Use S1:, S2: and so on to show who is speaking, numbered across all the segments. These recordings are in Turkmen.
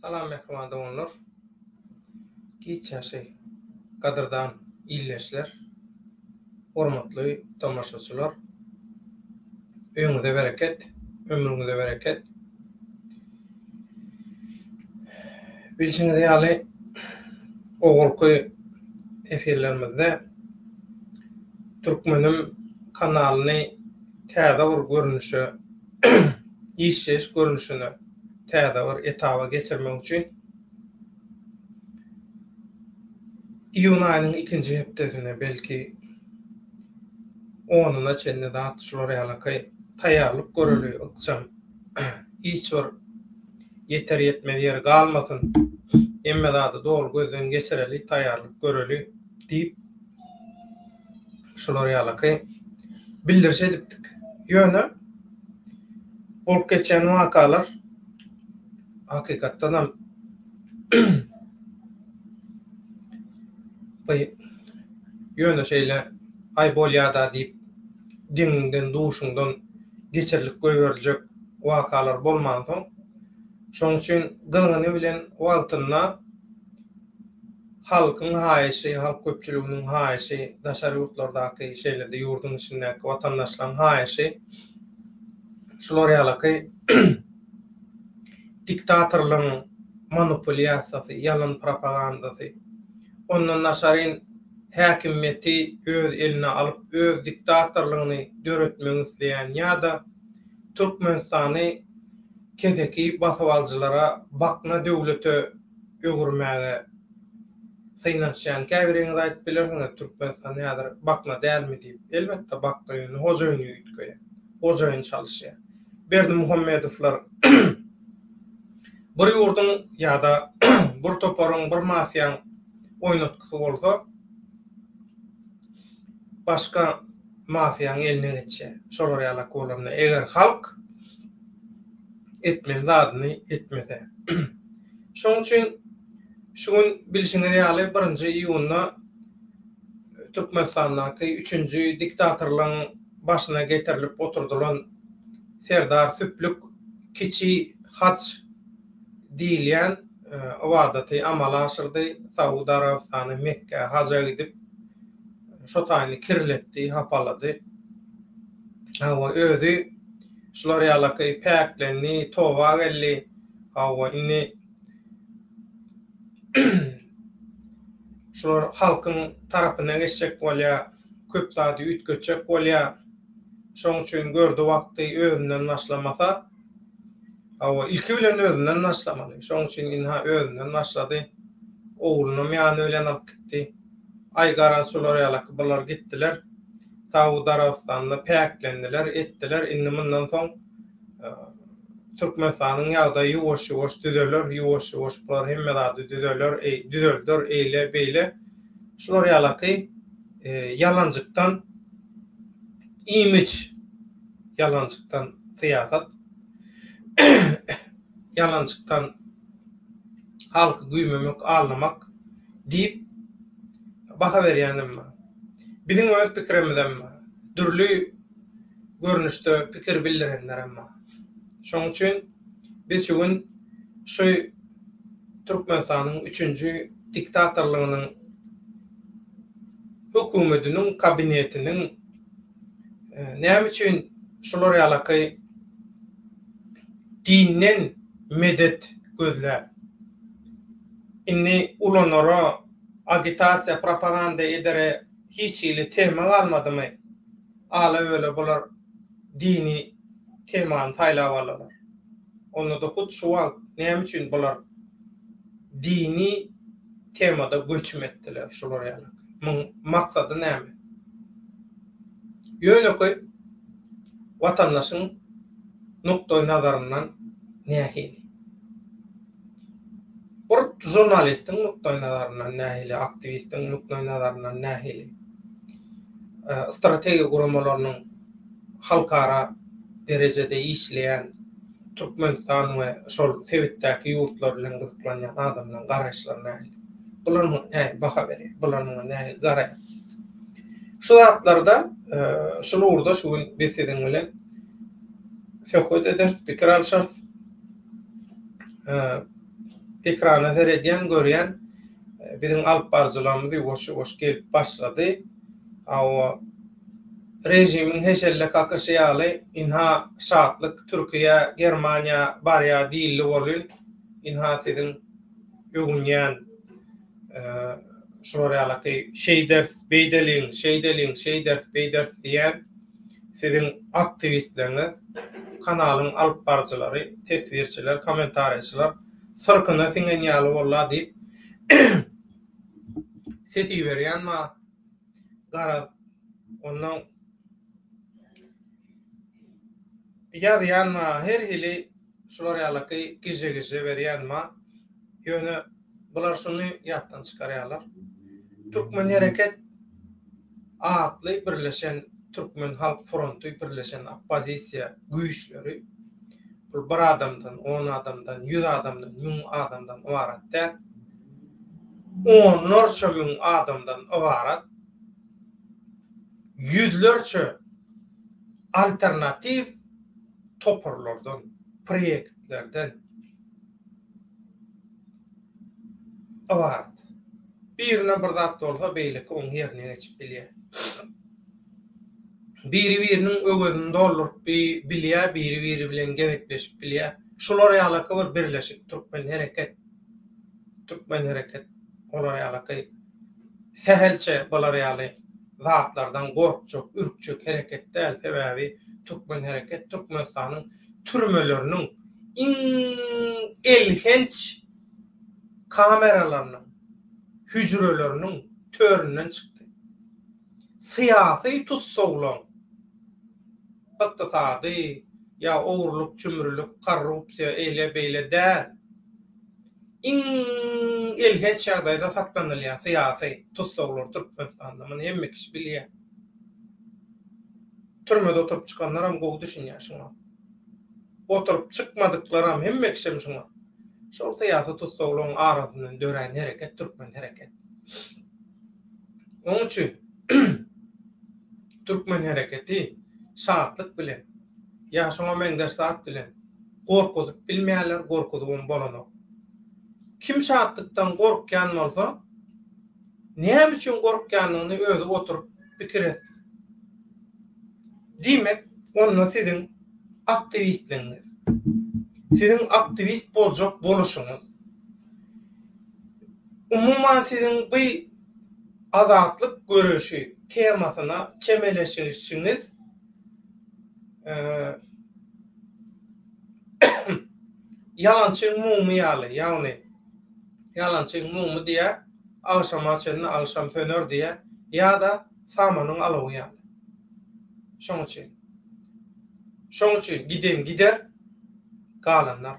S1: Salam mehmanda onlar. Giçäşi gadyrdan illeşler. Hormatly tamaşaçylar. Öňüňize bereket, ömrüňize bereket. Bilşiňiz ýaly ogulky efirlerimizde Türkmenim kanalyny täze bir görnüşe, işleş görnüşüne täze bir etaba geçirmek üçin iyun ayının 2-nji hepdesine belki onuna çenne dat şular ýalakay taýýarlyk göreli ökçem. Hiç bir yeter yetmedi yer galmasyn. Emme zady dol gözden geçireli taýýarlyk göreli diýip şular ýalakay bildirşe edipdik. Ýöne bolup geçen wakalar hakykatdan ham ýöne şeýle ay bolýada diýip diňinden duşuňdan geçirlik göýberiljek wakalar bolman soň şoň üçin gylgyny bilen wagtyna halkyň haýysy, halk köpçüliginiň haýysy, daşary ýurtlardaky şeýlerde ýurdun içindäki watandaşlaryň haýysy şular ýalakay diktatorlygyň manipulýasiýasy, ýalan propagandasy, ondan naşaryn häkimeti öz eline alyp öz diktatorlygyny döretmek isleýän ýa-da Türkmenistany kezeki basyp aljylara bakna döwlete öwürmäge synaşýan käbiriňiz aýdyp bilersiňiz Türkmenistan ýa-da bakna dälmi diýip. Elbetde bakna ýöne hojaýyny ýitgeýär. Hojaýyn çalyşýar. Berdi Muhammedowlar bir ýurdun ýa-da bir toparyň, bir mafiýaň oýnatgysy bolsa başga mafiýaň eline geçýär. Şolar ýalak bolanlar eger halk etmeli zadyny etmese. Şoň üçin şu gün bilşiňiz ýaly 1-nji iýunda Türkmenistandaky 3-nji diktatorlygyň başyna getirilip oturdulan Serdar Süplük kiçi haç diýilýän wadaty amala aşyrdy. Saudi Arabistany Mekke haja gidip şotaýny kirletdi, hapalady. Hawa özü şular ýalakay päklenni, towa gelli, hawa inni şular halkyň tarapyna geçjek bolýa, köp zady ütgeçek bolýa. Şoň üçin gördü wagty özünden başlamasa, hawa ilki bilen özünden başlamaly. Şoň üçin inha özünden başlady. Oğlunum ýany ölen alyp gitdi. Aýgara şular ýalak bular gitdiler. Saudi Arabistan'da päklendiler, etdiler. Indi mundan soň Türkmenistanyň ýagdaýy ýuwaş-ýuwaş düzeler, ýuwaş-ýuwaş bular hemme zady düzeler, düzeldir, eýle beýle. Şular ýalaky ýalanjykdan image, ýalanjykdan syýasat, ýalanjykdan halky güýmemek, arlamak diýip baha berýänim. Bizim öz pikirimizdem dürli görnüşde pikir bildirenler emma. Şoň üçin biz şu gün şu Türkmenistanyň 3-nji diktatorlygynyň hökümetiniň kabinetiniň näme üçin şular ýalakay dinden medet gözlär. Inni ulanara agitasiya, propaganda edere hiç ile tema almadymy? Ala öyle bular dini teman taýlawalar. Onu da hut şu wagt näme üçin bular dini temada göçmetdiler şular ýalak. Muň maksady näme? Ýöne ki watandaşyň nukta nazaryndan nähili. Bir jurnalistiň nukta nazaryndan nähili, aktivistiň nukta nazaryndan nähili. Strategiýa guramalarynyň halkara derejede işleyen Türkmenistan we şol Sewitdäki ýurtlar bilen gyzyklanýan adamlaryň garaşlaryna bularmyň baha berýär, bularmyň nähili garaýar. Şu zatlarda şu urda şu gün beseden bilen söhbet eder, pikir alşar. ekrana serediyen görýän biziň alyp barjylarymyz ýoş gelip başlady. O rejimiň heşelle kakşyaly inha şatlyk Türkiýe, Germaniýa barýa dilli bolyn inha siziň öňýän şoraýalaky şeýder beýdeliň diýen siziň aktivistleriniz, kanalyň alyp barjylary, tesvirçiler, kommentarçylar sırkyna siňe ýaly bolla diýip sesi berýän ma gara ondan ýazýan ma her hili şoraýalaky gije berýän ma ýöne bular şuny ýatdan çykarýarlar. Türkmen hereket atly birleşen Türkmen Halk Frontu birleşen oppozisiýa güýçleri bu bir adamdan, 10 adamdan, 100 adamdan, 1000 adamdan ibarat däl. Onlarça min adamdan ibarat yüzlerce alternatif toparlardan, proyektlerden ibarat. Birine bir zat bolsa beýleki oň ýerine geçip bilýär. Biri-biriniň öwezini doldurup bilýär, biri bilen gezekleşip bilýär. Şular ýaly bir birleşik Türkmen hereket olar ýaly sehelçe bolar ýaly zatlardan gorkjak, ürkjek hereket däl sebäbi Türkmen hereket Türkmenistanyň türmeleriniň iň elhenç kameralarynyň hücreleriniň töründen çykdy. Syýasy tutsaglaň, ykdysady ýa owurlyk, çümürlük, korrupsiýa eýle beýle däl. İň elhenç ýagdaýda saklanylýan syýasy tutsaglar Türkmenistanda muny hemme kişi bilýär. Türmede oturup çykanlar hem gowy düşünýär şuňa. Oturup çykmadyklar hem hemme kişi şuňa. Şol syýasy tutsaglaryň arasyndan dören hereket Türkmen hereket. Onuň üçin Türkmen hereketi şatlyk bilen ýa şoňa meňdeşlik bilen gorkudyp bilmeýärler, gorkudyp bolanok. Kim şatlykdan gorkýan bolsa, näme üçin gorkýanyny özü oturup pikir etsin. Diýmek, onu siziň aktivistligiňiz, siziň aktivist boljak boluşuňyz, umuman siziň bu azatlyk görüşi temasyna çemeleşişiňiz yalançy mumyaly, ýagny yalançy mumy diýe, agşam açyny agşam söner diýe, ýa-da samanyň alawy ýaly. Şoň üçin gider, galanlar.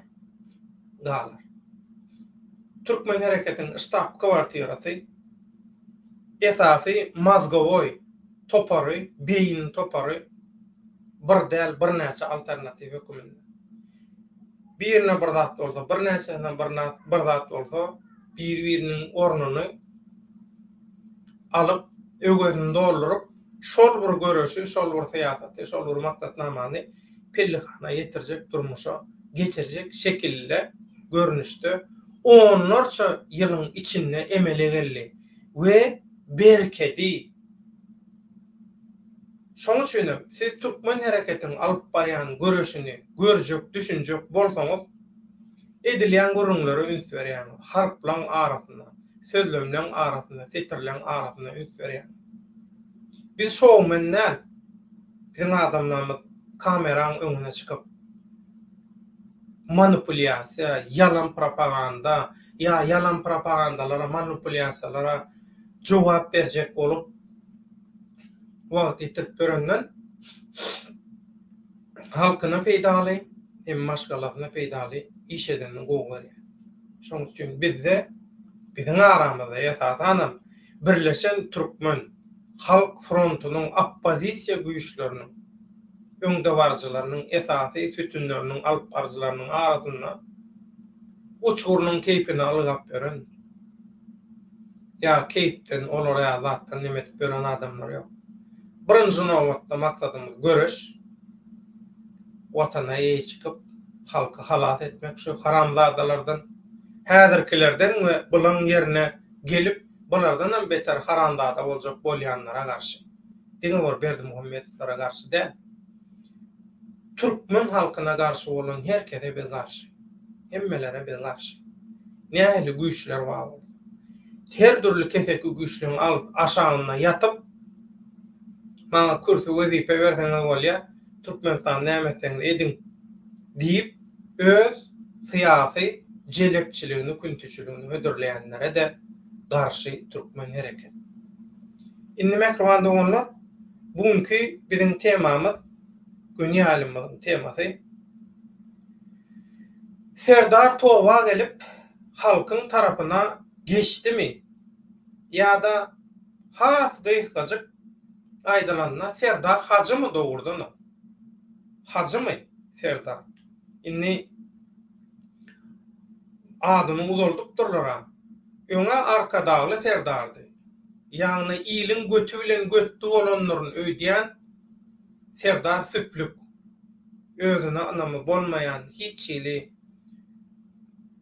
S1: Türkmen hereketiň ştab kwartirasy esasy mazgowy topary, beýin topary bir däl bir näçe alternativ höküminde. Birine bir zat bolsa, bir näçesinden bir zat bolsa, bir-biriniň ornuny alyp, öwgezini doldurup, şol bir görüşi, şol bir syýasaty, şol bir maksatnamany pellihana ýetirjek, durmuşa geçirjek şekilde, görnüşde onlarça ýylyň içinde emele geldi we berkedi. Şoň üçin siz Türkmen hereketiniň alyp barýan görüşini görjek, düşünjek bolsaňyz, edilýän görüňlere üns berýän, harplaň arasynda, sözlemleň arasynda, setirleň arasynda üns berýän. Biz şowmenden, biziň adamlarymyz kameraň öňüne çykyp manipulasiya, yalan propaganda, yalan propagandalara, manipulasiyalara jogap berjek bolup wagt ýetirip berenden halkyna peýdaly, hem maşgalatyna peýdaly iş edenden gowy berýär. Şoň üçin bizde, biziň aramyzda ýasatanam birleşen Türkmen Halk Frontunyň oppozisiýa güýçleriniň öňde barjylarynyň esasy sütünleriniň alyp barjylarynyň arasynda uçurunyň keýpini alyp beren ýa keýpden olara zatdan nimet beren adamlar ýok. Birinji nowatda maksatymyz görüş, watana ýeçip halky halat etmek, şu haramzadalardan häzirkilerden we bulan yerine gelip bulardan beter harandada boljak bolýanlara garşy. Diňe bor Berdimuhammedowlara garşy däl. Türkmen halkyna garşy bolan herkese biz garşy. Hemmelere biz garşy. Nähili güýçler bar. Her türlü keseki güýçleriň aşagyna yatyp maňa kürsü wezipe berseňiz bolýa, Türkmenistan nämeseňiz edin diýip öz syýasy jelepçiligini, küntüçiligini hödürleýänlere de garşy Türkmen hereket. Indi mekrowanda onlar bugünkü biziň temamyz, günýä alymyň temasy Serdar Towa gelip halkyň tarapyna geçdimi? Ya-da has gysgaçyk aýdylanna Serdar hacımı doğurduny? Hacımı Serdar? Inni adyny uzaldypdyrlar. Öňe arkadagy Serdardy. Ýagny iliň götü bilen götdi bolanlaryň öýdýän Serdar Süplük. Özüne anamy bolmaýan hiç ili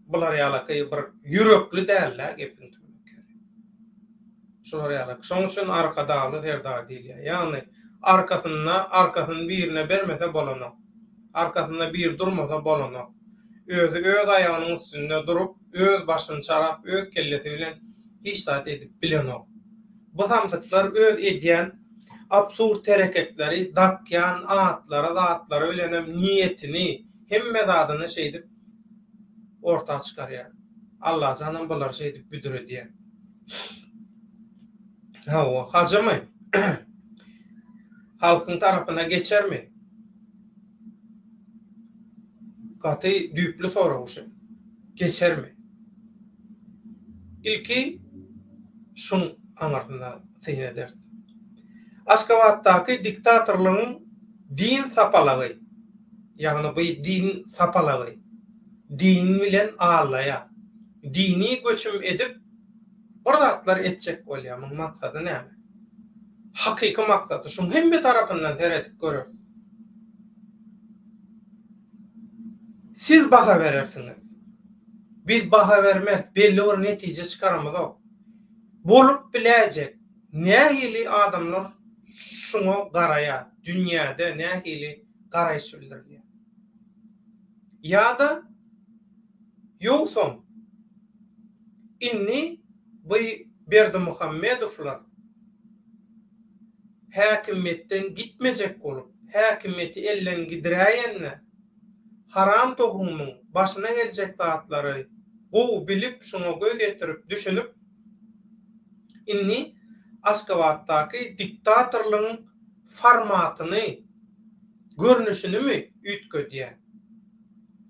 S1: bular ýalaky bir yürekli däller gepin tümekleri. Şolar ýalaky. Şoň üçin arkadagy Serdar diýilýär. Ýagny arkasyny birine bermese bolany. Arkasynda bir durmasa bolany. Özü öz aýagynyň üstünde durup, öz başyny çarap, öz kellesi bilen hiç zat edip bilenok. Bu samsyklar öz edýän absurd hereketleri, dakýan atlary bilenem niýetini, hemme zadyny şeýdip ortağa çıkarýar. Allah janan bular şeýdip büdür edýär. O hacımy? Halkyň tarapyna geçermi? Gaty düýpli soraguşy. Geçermi? İlki şun aňartynda seýin eder. Aşgabatdaky diktatorlygyň din sapalagy, ýagny bu din sapalagy, din bilen ağlaýa, dini göçüm edip birdatlar etjek bolýar. Muň maksady näme? Hakyky maksady şuň hemme tarapyndan seredip görürsiz. Siz baha berersiňiz. Biz baha bermez, belli bir netije çıkaramyzok. Bolup biläjek. Nähili adamlar şuňa garaýar, dünýäde nähili garaýş bildirýär. Ýa-da ýoksa inni bu Berdimuhammedowlar häkimetden gitmejek bolup, häkimeti ellen gidirýänne haram tohumyň başyna geljek zatlary gowy bilip şoňa göz ýetirip düşünüp inni Aşgabatdaky diktatorlygyň formatyny, görnüşini ütködýär.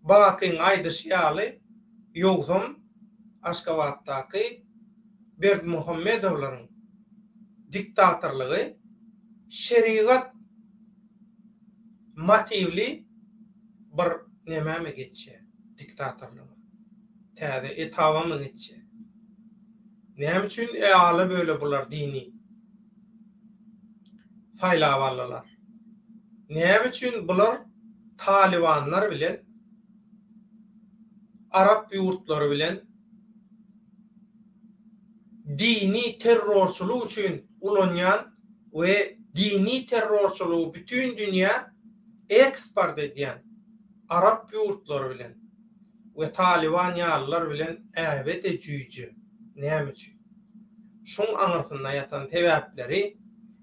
S1: Bakyň aýdyşýaly ýoksa Aşgabatdaky Berdimuhammedowlaryň diktatorlygy şeriat motivli bir näme geçýär diktatorlygy. Täze etawamy geçýär. Näme üçin ýaly böyle bular dini saýlawalylar? Näme üçin bular Talibanlar bilen Arap ýurtlary bilen dini terrorçuluk üçin ulanýan we dini terrorçuluğu bütün dünýä eksport edýän Arap ýurtlary bilen we Taliban ýalylar bilen äbet ejüýji. Näme üçin? Şoň aňarsynda ýatan sebäpleri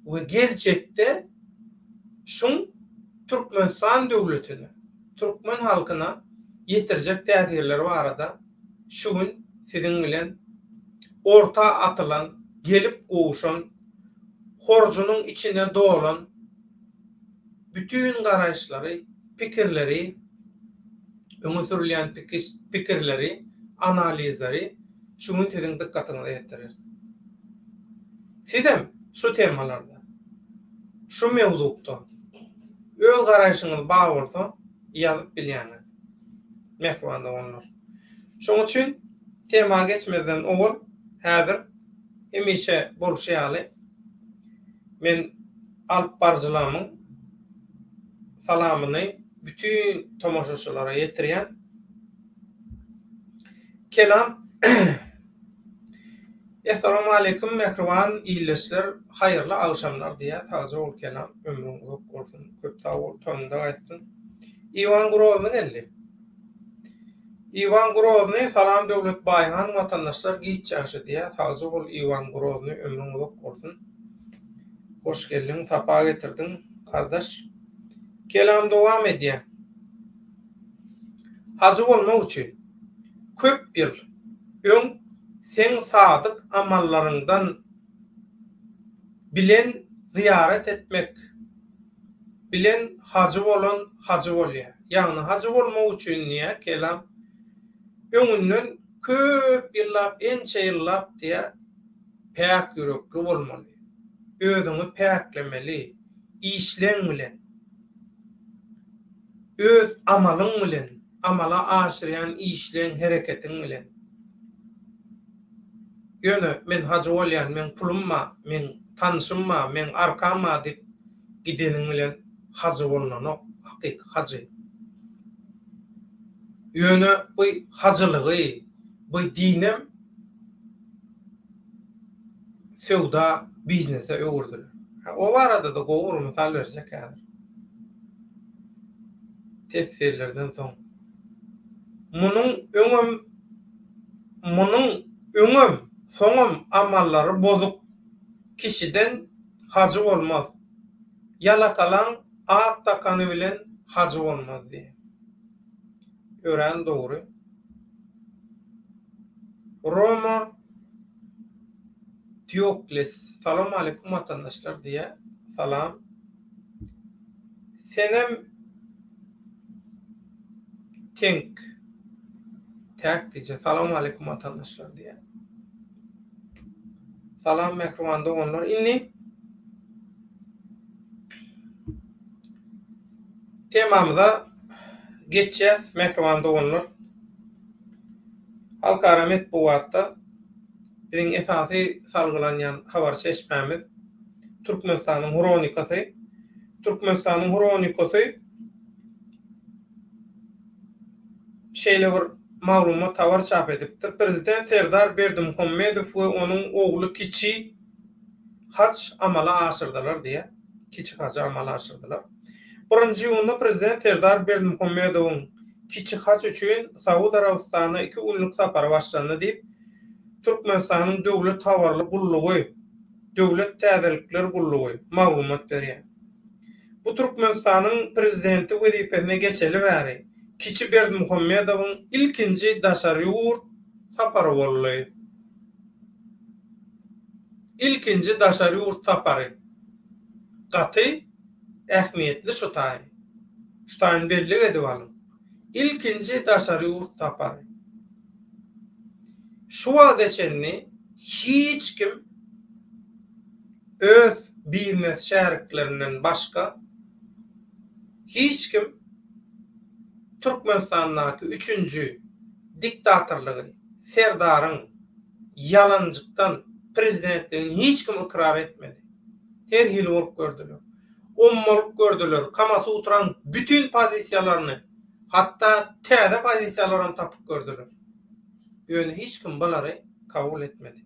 S1: we geljekde şoň Türkmenistan döwletini, Türkmen halkyna ýetirjek täsirleri barada şu gün siziň bilen orta atylan, gelip gowuşan, horjunyň içine dolan bütün garaýşlary, pikirleri, öňe sürilýän pikirleri, analizleri şu gün siziň dikkatyňyzy ýetirir. Sizem şu temalarda, şu mewzukda öz garaýşyňyz bar bolsa ýazyp bilýäňiz. Mehmanda onlar. Şoň üçin tema geçmeden ol, häzir hemişe bolşýaly men alyp barjylamyň salamyny bütün tomoşaçylara ýetirýän Kelam. Assalamu alaykum mehriban iyleşler, hayırlı akşamlar diye taze ol kelam ömrüň uzak bolsun, köp sag bol, tonunda gaýtsyn. Ivan Grozny geldi. Ivan Grozny salam döwlet baýhan watandaşlar giýçäşi diye taze ol Ivan Grozny ömrüň uzak bolsun. Hoş geldin, sapa getirdin kardeş. Kelam dowam edýär. Hazır bolmak üçin köp ýyl öň sen sadık amallarından bilen ziyaret etmek, bilen hacı olan hacı bolýar. Yani hacı bolmak üçin niye kelam öňünden köp ýyllap, ençe ýyllap diye päk ýürekli bolmaly. Özüňi päklemeli, işleň bilen, öz amalyň bilen, amala aşyrýan işleň hereketiň bilen. Ýöne men hacı bolýan, men pulumma, men tanşymma, men arkamma dip gideniň bilen hacı bolanok hakyky hacı. Ýöne bu hacılıgy, bu dinem sewda biznese öwürdiler. O barada da gowur mysal berjek ýa-da. Tesirlerden soň. Munyň öňüm soňum amallary bozuk kişiden hacı bolmaz. Yalakalan ak takany bilen hacı bolmaz diye. Ören dogry. Roma Diokles. Salam alaykum vatandaşlar diye. Salam. Senem Tink. Tak diye. Salam alaykum vatandaşlar diye. Salam mehriban doganlar. Inni temamyza geçýäs mehriban doganlar. Halkara metbuatda biziň esasy salgylanýan habar çeşmemiz Türkmenistanyň Hronikasy. Türkmenistanyň Hronikasy şeýle bir maglumat habar çap edipdir. Prezident Serdar Berdimuhammedow we onuň ogly kiçi haç amala aşyrdylar diye. Kiçi haç amala aşyrdylar. Birinji ýylda prezident Serdar Berdimuhammedowyň kiçi haç üçin Saudi Arabistana 2 günlük sapary başlandy diýip Türkmenistanyň döwlet tawarly gullugy, döwlet täzelikleri gullugy maglumat berýär. Bu Türkmenistanyň prezidenti wezipesine geçeli bäri kiçi Berdimuhammedowyň ilkinji daşary ýurt sapary boldy. İlkinji daşary ýurt sapary. Gaty ähmiýetli şutaý. Şutaýyny belli edip alyn. İlkinji daşary ýurt sapary. Şu adeçenni hiç kim öz biznes şäherliklerinden başka hiç kim Türkmenistan'daki 3. diktatorluğu Serdar'ın yalanjykdan prezidentliğini hiç kim ikrar etmedi. Her hili olup gördüler. Ommalık gördüler. Kaması oturan bütün pozisyalarını hatta täze pozisyalarını tapıp gördüler. Ýöne hiç kim bulary kabul etmedi.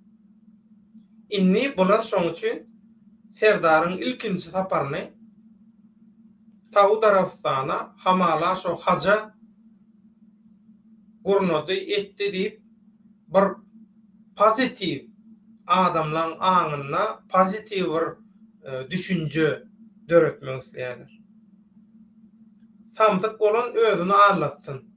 S1: Inni bular şoň üçin Serdar'ın ilkinji saparyny Saudi Arabistana hamala şo haja gurnody etdi diýip bir pozitiv adamlaryň aňyna pozitiv bir düşünje döretmek isleýärler. Samsyk bolan özüni anlatsyn.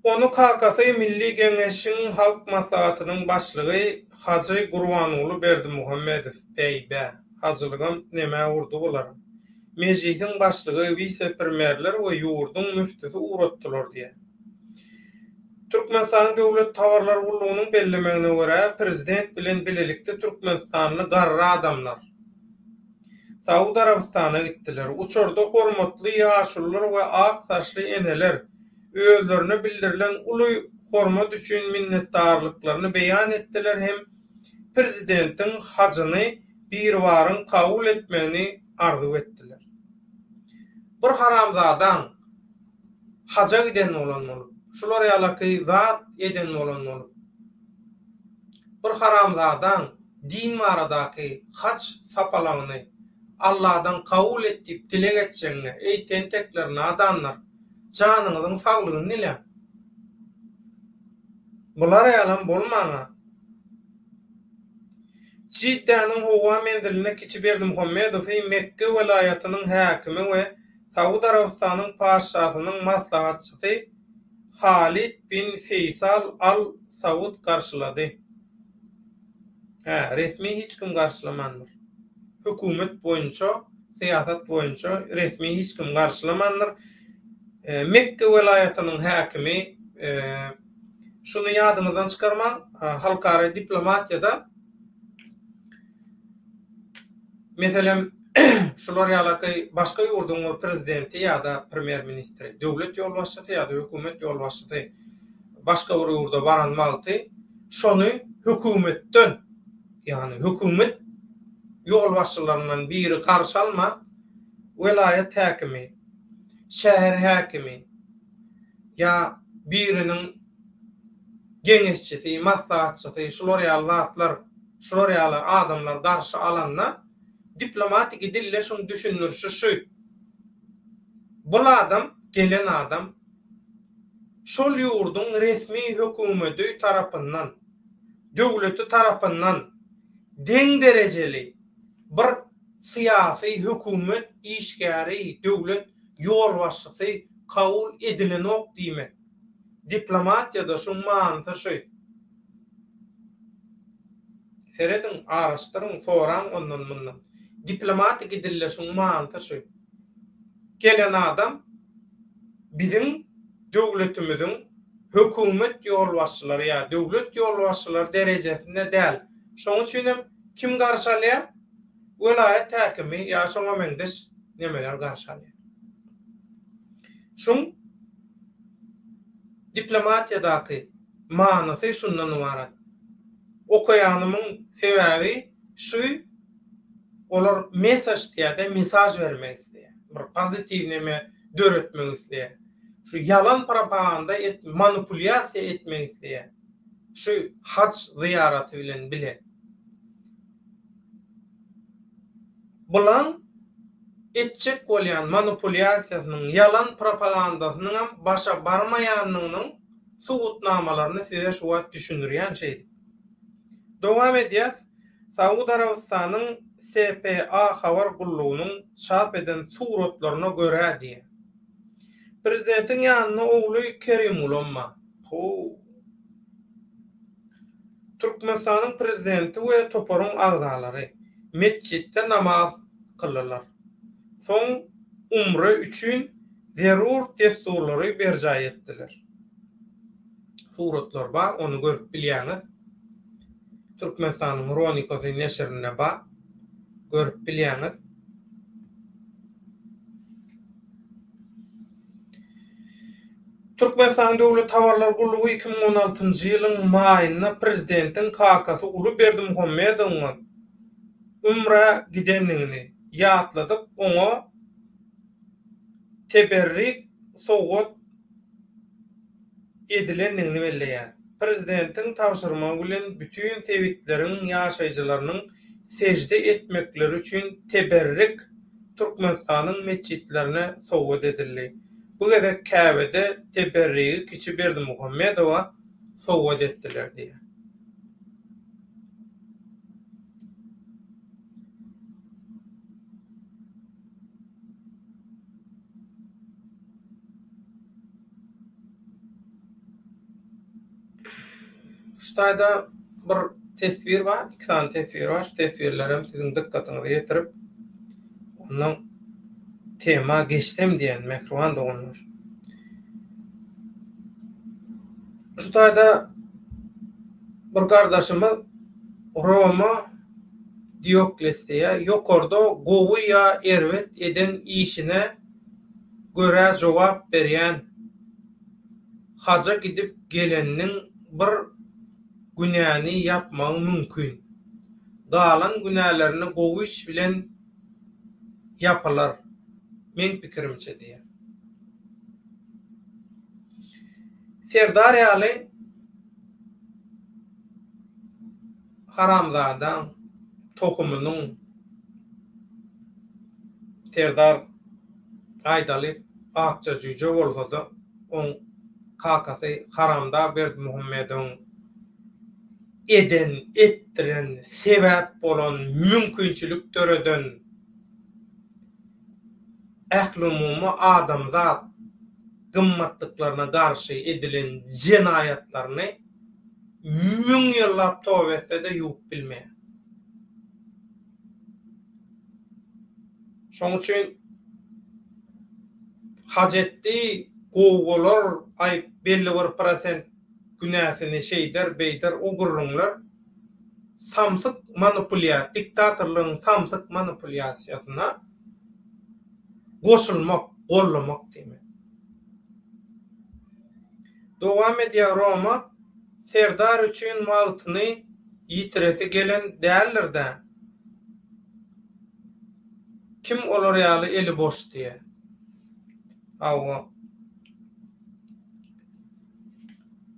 S1: Onu KKS Milli Geňeşiň Halk Maslahatynyň başlygy Hacı Gurbanuly Berdimuhammedow beýbe. Hacılygam näme urdu bolar? Mejlisiň başlygy, vice-premierler we ýurdun müftisi uratdylar diýe. Türkmenistan döwlet tawarlar gullugynyň bellemegine görä prezident bilen bilelikde Türkmenistanly garry adamlar Saudi Arabistana gitdiler. Uçurda hormatly ýaşullar we ak saçly eneler özlerine bildirilen uly hormat üçin minnetdarlyklaryny beýan etdiler hem prezidentin hacyny bir waryn kabul etmegini arzu etdiler. Bir haramzadan haja giden bolan bolup, şular ýalaky zat eden bolan bolup, bir haramzadan din baradaky haç sapalagyny Allah'dan kabul etip dile geçseňe, ey tentekler nadanlar, janyňyzyň saglygyny nile? Bular ýalan bolmaňa. Ciddanyň howa menziline kiçi Berdimuhammedow Mekke welaýatynyň häkimi we Saud Arabistanyň paşasynyň maslahatçysy Halid bin Feysal al-Saud garşylady. Resmi hiç kim garşylamandyr. Hökümet boýunça, syýasat boýunça resmi hiç kim garşylamandyr. Mekke welaýatynyň häkimi şunu ýadyňyzdan çykarmaň, halkara diplomatiýada meselem şular ýalaky başga ýurduň prezidenti ýa-da premier ministri, döwlet ýolbaşçysy ýa-da hökümet ýolbaşçysy başga bir ýurda baranmagdy, şonu hökümetden, ýani hökümet ýolbaşçylaryndan biri garşy alma, welaýat häkimi, şäher häkimi ýa biriniň geňeşçisi, maslahatçysy, şular ýaly şular ýaly adamlar garşy alanlar diplomatik dille şunu düşünürse şu. Bu adam, gelen adam şol ýurdun resmi hökümeti tarapyndan, döwleti tarapyndan deň derejeli bir syýasy hökümet işgäri, döwlet ýolbaşçysy kabul edilenok diýmek. Diplomatiýada şu manyny şu. Seredin, araşdyryň, soraň ondan mundan. Diplomatik dille şu manyny şu. Gelen adam biziň döwletimiziň hökümet ýolbaşçylary ýa döwlet ýolbaşçylary derejesinde däl. Şoň üçin kim garşy alýar? Welaýat häkimi ýa şoňa meňdeş nemeler garşy alýar. Şoň diplomatiýadaky manysy şundan ibaret. Okaýanymyň sebäbi şu, olar mesaj diýär, mesaj bermek isleýär. Bir pozitiv neme döretmek isleýär. Şu yalan propaganda manipulasiýa etmek isleýär. Şu haç ziýaraty bilen bile. Bulan etjek bolýan manipulasiýasynyň, yalan propagandasynyň başa barmaýanlygynyň subutnamalaryny size şu wagt düşündirýän şeydi. Dowam edýär. Saud Arabistanyň SPA habar gullugynyň çap eden suratlaryna görä diýär. Prezidentiň ýanyna ogly Kerim Ulamma. Türkmenistanyň prezidenti we toparyň agzalary mesjitde namaz kılırlar. Soň umre üçin zerur desturlary berjay etdiler. Suratlar bar, onu görüp bilýäňiz. Türkmenistanyň Ronikosy neşrine bar, görüp bilýäňiz. Türkmenistan Döwlet Tawarlar Gullugy 2016-njy ýylyň maýynda prezidentiň kakasy Uly Berdimuhammedowyň umra gidenligini ýatladyp, oňa teberrik sowgat edilenligini belleýär. Prezidentiň tapşyrmagy bilen bütün sewitleriň ýaşaýjylarynyň secde etmekleri üçin teberrik Türkmenistanyň mesjitlerine sowgat edildi. Bu gede Käbede teberrigi kiçi Berdimuhammedowa sowgat etdiler diýär. Şuýda bir tesbir bar, 2 tane tesbir bar. Şu tesbirlerem siziň dikkatinizi ýetirip, ondan tema geçtim diýen mekruhan dogunlar. Şuýda bir gardaşymyz Roma Diokles'e ýokarda gowy ýa erwet eden işine göre jogap berýän haja gidip gelenniň bir günäni yapmagy mümkin. Galan günälerini gowy iş bilen yapylar. Men pikirimçe diýär. Serdar ýaly haramzadan tohumynyň Serdar Aýdaly akça jüje bolsa-da oň kakasy Haramda Berdimuhammedoň eden, ettiren, sebäp bolan, mümkinçilik töreden ähli-umumy adamzat gymmatlyklaryna garşy edilen jinayatlaryny müň ýyllap towap etse-de ýuwup bilmeýär. Şoň üçin hajetdi gowgolar ay belli bir prosent günäsini şeyder beýder ogurrunlar samsyk manipuliýasiýa, diktatorlygyň samsyk manipuliýasiýasyna goşulmak, gollamak diýmek. Dowam edýär Roma Serdar üçin wagtyny ýitiresi gelen däldir-de. Kim olar ýaly eli boş diýe. Awa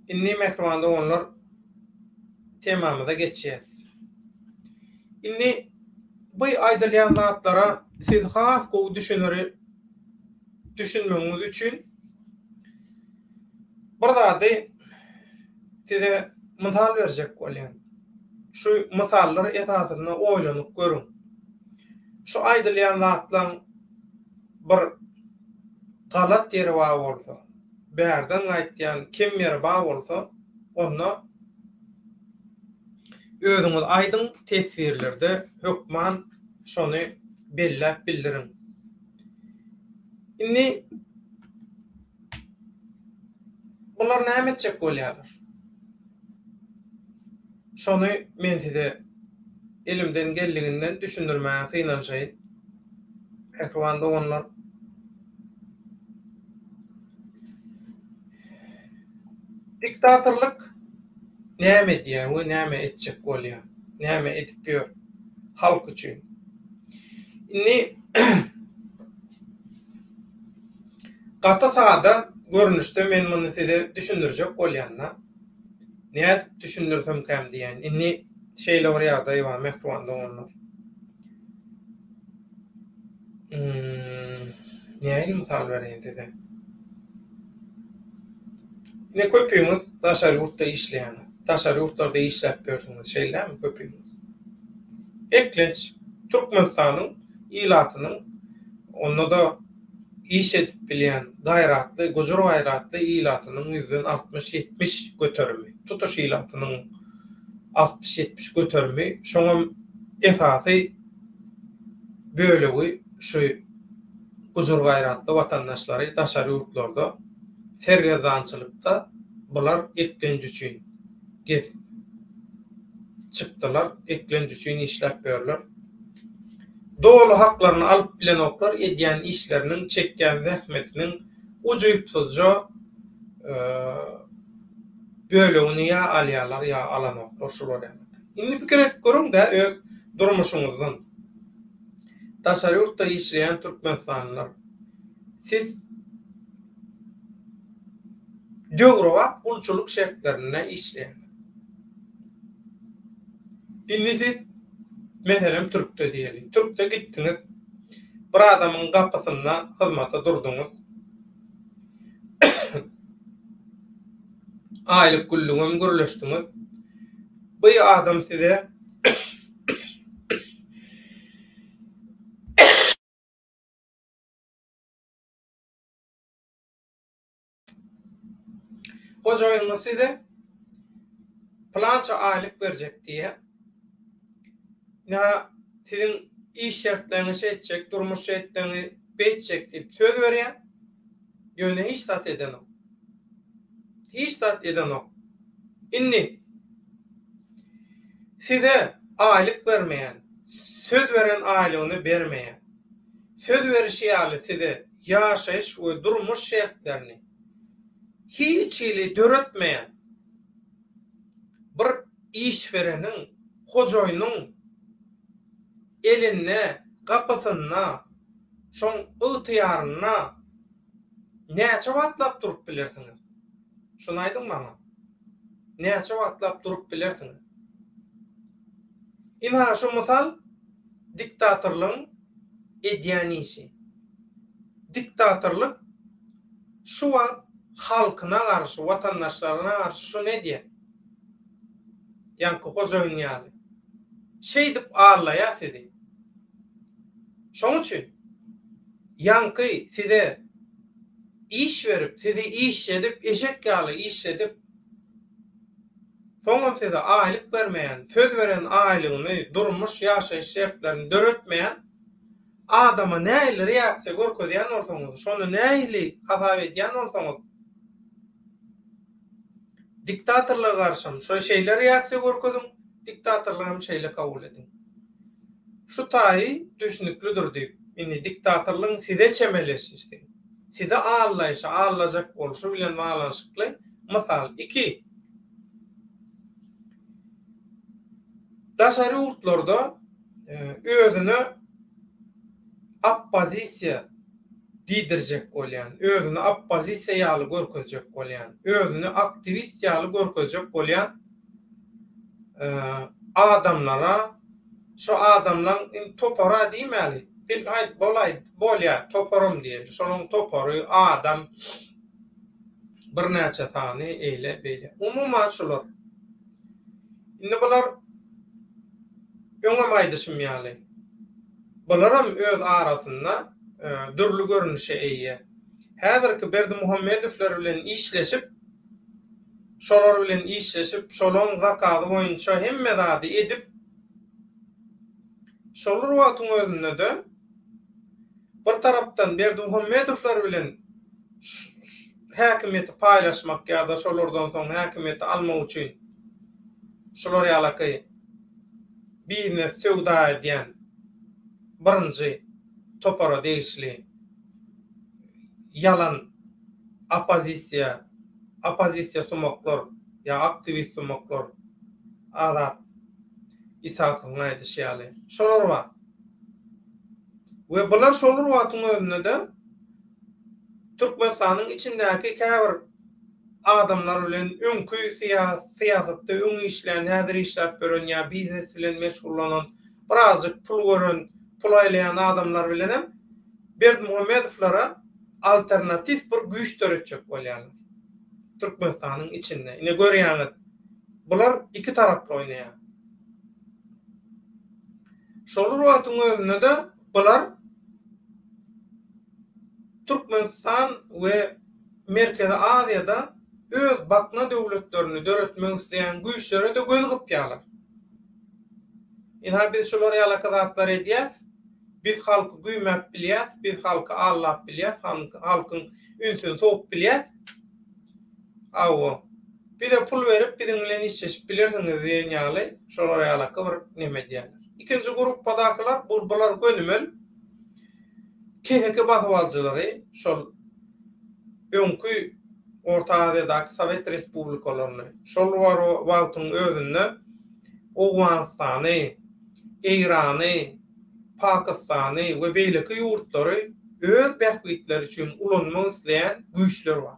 S1: inni mehrwanda onlar temamyza geçýär. Inni bu aýdylýan zatlara siz has gowy düşünmeňiz üçin bir zady size mysal berjek bolýan. Şu mysallar esasyna oýlanyp görüň. Şu aýdylýan zatlaryň bir galat ýeri bar bolsa, bärden aýtýan kim ýeri bar bolsa, onda özüňiz aýdyň tesvirlerde hökman şonu belläp bildirin. Inni bular näme etjek bolýarlar? Şonu men size elimden geldiginden düşündirmäge synanşaýyn. Ekranda onlar diktatorlyk näme diýär, we näme etjek bolýar, näme edip ber halk üçin. Inni gata sada görnüşde men muny size düşündirjek bolýanna. Näde düşündirsem käm diýen. Inni şeýle bir ýagdaý bar mehruanda onlar. Näme mysal berýän size? Ne köpüýüňiz daşary ýurtda işleýäňiz. Daşary ýurtlarda işläp berdiňiz şeýlemi köpüýüňiz? Eklenç Türkmenistanyň ilatynyň onda da iş edip bilýän gaýratly, gojur gaýratly ilatynyň 60-70 götermi. Tutuş ilatynyň 60-70 götermi. Şoňa esasy bölegi şu gojur gaýratly watandaşlary daşary ýurtlarda sergezançylykda bular eklenç üçin gedip çykdylar, eklenç üçin işläp berler. Dolu haklaryny alyp bilen oklar edýän işleriniň çekýän zähmetiniň ujuýupsyzja bölegini ýa alýarlar ýa alan oklar şolar. Indi pikir edip görüň-de öz durmuşuňyzdan. Daşary ýurtda işleýän türkmenstanlylar siz döwrewap ulçuluk şertlerine işleýän. Indi siz meselem Türk'te diýelim. Türk'te gitdiňiz, bir adamyň gapysyna hyzmata durduňyz. Aýlyk güllüňem görleşdiňiz. Bu adam size hojaýyňyz size plança aýlyk berjek diýe. Ya sizin iş şertlerinizi etjek, durmuş şertlerini beýtjek diýip söz berýär. Ýöne hiç zat eden ok. Hiç zat eden ok. Indi size aýlyk bermeýän, söz beren aýlygyny bermeýän, söz berişi ýaly size ýaşaýyş we durmuş şertlerini hiç ili döretmeýän bir işvereniň, hojaýynyň eline, gapysyna, şoň ýytyýaryna näçe watlap durup bilersiňiz? Şunu aydın bana. Näçe wagtlap durup bilersiň. Ina şu misal diktatorlygyň edýänisi. Diktatorlyk şu wagt halkyna garşy, watandaşlaryna garşy şu edýär? Ýanky hojaýyn ýaly. Şey dip ağırlaya sizi. Şoň üçin ýanky size iş verip, sizi iş edip, eşek ýaly iş edip, soňam size aýlyk bermeýän, söz beren aýlygyny, durmuş ýaşaýyş şertlerini döretmeýän adama näili reaksiýa görkezýän bolsaňyz, şonu näili hasap edýän bolsaňyz, diktatorlyga garşy şo şeýle reaksiýa görkezin, diktatorlygy şeýle kabul edin. Şu taýy düşünüklidir diýip, indi diktatorlygyň size çemeleşişdi. Size ağırlayışa, ağırlajak bolşu bilen bağlanşykly. Misal 2. Daşary urtlarda özüni oppozisiýa diýdirjek bolýan, özüni oppozisiýa ýaly görkezjek bolýan, özüni aktivist ýaly görkezjek bolýan adamlara, şu adamlaryň topara diýmeli, bil aýt bolýar, toparam diýeli. Şonuň topary adam birnäçe sany eýle beýle. Umumyň şular. Indi bular öňe maýdyşmýaly. Bularam öz arasynda dürli görünüşe eýe. Häzirki Berdimuhammedowler bilen işleşip, şolar bilen işleşip, şolaryň zakaty boýunça hemme zady edip, şolar wagtyň özünde de bir tarapdan Berdimuhammedowler bilen häkimeti paýlaşmak ýa-da şolardan soň häkimeti almak üçin şolar ýalaky biznes söwda edýän birinji topara değişli yalan opozisiya sumaklar ya aktivist sumaklar adap İsa'nın aýdyşýaly. Şolar var. Ve bular şolar wagtyň özünde de Türkmenistanyň içindäki käbir adamlar bilen öňkü siýasatda öň işleýän, häzir işläp beren ýa biznes bilen meşgullanan, birazjyk pul gören, pul aýlayan adamlar bilen hem Berdimuhammedowlara alternatif bir güýç töretjek bolýarlar. Türkmenistanyň içinde. Ine görýäňiz, bular iki taraply oýnaýar. Şolar wagtyň özünde de bular Türkmenistan we Merkezi Aziýada öz bakna döwletlerini döretmek isleýän güýçlere de göz gypýarlar. Ina biz şolar ýaly kazatlar edýäs, biz halky güýmäp bilýäs, biz halky allap bilýäs, halkyň ünsüni soğup bilýäs. Awa bize pul berip biziň bilen işleşip bilersiňiz diýen ýaly şolar ýaly bir neme diýerler. İkinci grupadakylar bular gönümel keheke batywaljylary, şol öňkü Orta Aziýadaky Sowet Respublikalaryny, şol wagtyň özünde Owganistany, Irany, Pakistany we beýleki ýurtlary öz bähwitleri üçin ulanmak isleýän güýçler bar.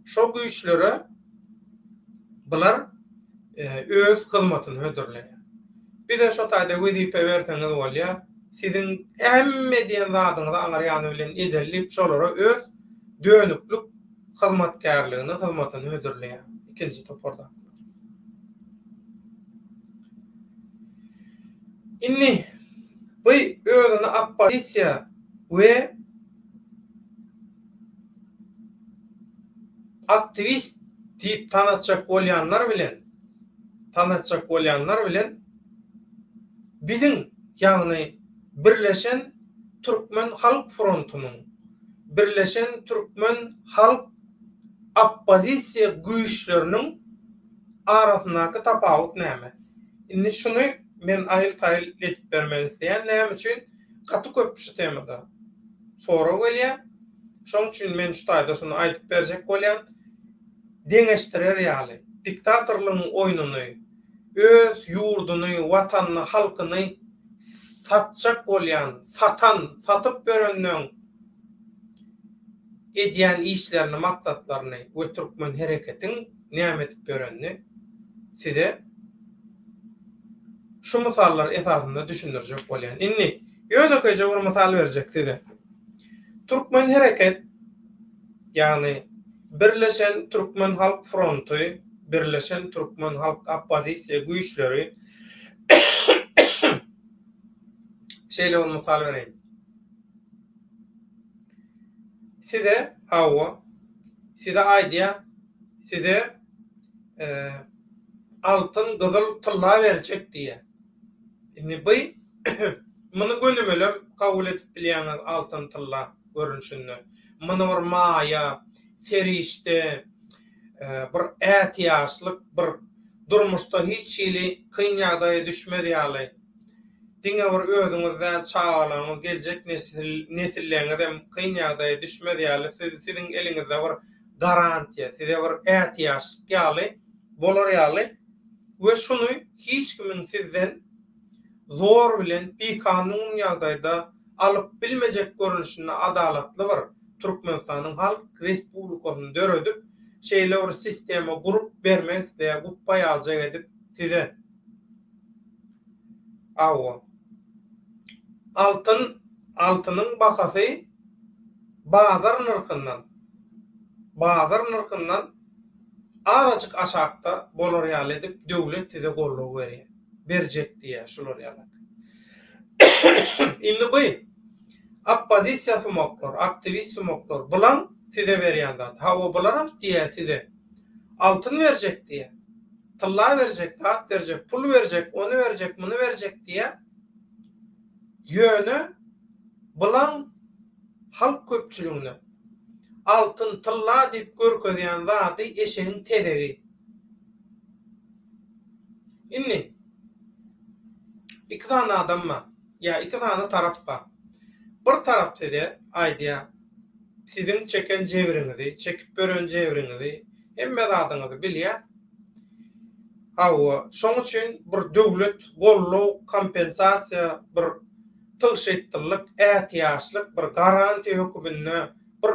S1: Şo güýçlere bular öz hyzmatyny hödürleýär. Bize şo taýda wezipe berseňiz bolýar, siziň emme diýen zadyňyzy aňarýany bilen edilip şolara öz dönüklük hyzmatkarlygyny, hyzmatyny hödürleýär. İkinji toparda. Inni bu özüni oppozisiýa we aktivist diýip tanatjak bolýanlar bilen biziň ýagny Birleşen Türkmen Halk Frontunyň, Birleşen Türkmen Halk oppozisiýa güýçleriniň arasyndaky tapawut näme? Indi şunu men aýyl-saýyl edip bermek isleýän, näme üçin gaty köp şu temada sora gelýär. Şoň üçin men şu taýda şunu aýdyp berjek bolýan, deňeşdirer ýaly diktatorlygyň oýnuny, öz ýurduny, watanyny, halkyny satjak bolýan, satyp berenden edýän işlerini, maksatlaryny we türkmen hereketin näme edip berenini size şu misallar esasında düşündürjek bolýan. Inni ýönekeje bir misal berjek size. Türkmen hereket, yani Birleşen Türkmen Halk Frontu, Birleşen Türkmen Halk Opozisiya güýçleri şeýle bir misal bereyim. Size aýdýa, size altın gyzyl tylla berjek diye. Inni bu muny gönümelem kabul edip bilýäňiz altın tylla görünüşini. Muny bir maya, serişde, bir ätiýaşlyk, bir durmuşda hiç ýyly kyn ýagdaýa düşmediýäli. Diňe bir özüňizden çağalaňyz geljek nesilleriniz hem kyn ýagdaýa düşmediýäli, siziň eliňizde bir garantiýa, size bir ätiýaşlyk ýaly bolar ýaly we şunu hiç kimin sizden zor bilen bir kanun ýagdaýda alyp bilmejek görünüşine adalatly bir Türkmenistanyň Halk Respublikasyny döredip şeýle bir sistema gurup bermek we guppa aljak edip size altynyň bahasy bazar nyrkyndan azajyk aşakda bolar ýaly edip döwlet size gollugy berjek diýe şular ýaly. Indi bu oppozisiýa sumoklar, aktivist sumoklar bulan size berýändir. Hawa bularam diýe size altyn berjek diýe. Tylla berjek, tat berjek, pul berjek, onu berjek, muny berjek diýe ýöne bulan halk köpçüligini altın tylla diýip görkezýän zaty eşeğin tedegi. Inni iki tane adam var, ya iki tane taraf var. Bir taraf de aýdýa sizin çeken jebiriňizi, çekip beren jebiriňizi hemme zadyňyzy bilýär. Şoň üçin bir döwlet golluk, kompensasiýa, bir tyşetdirlik, ätiýaşlyk, bir garantiýa hökümine, bir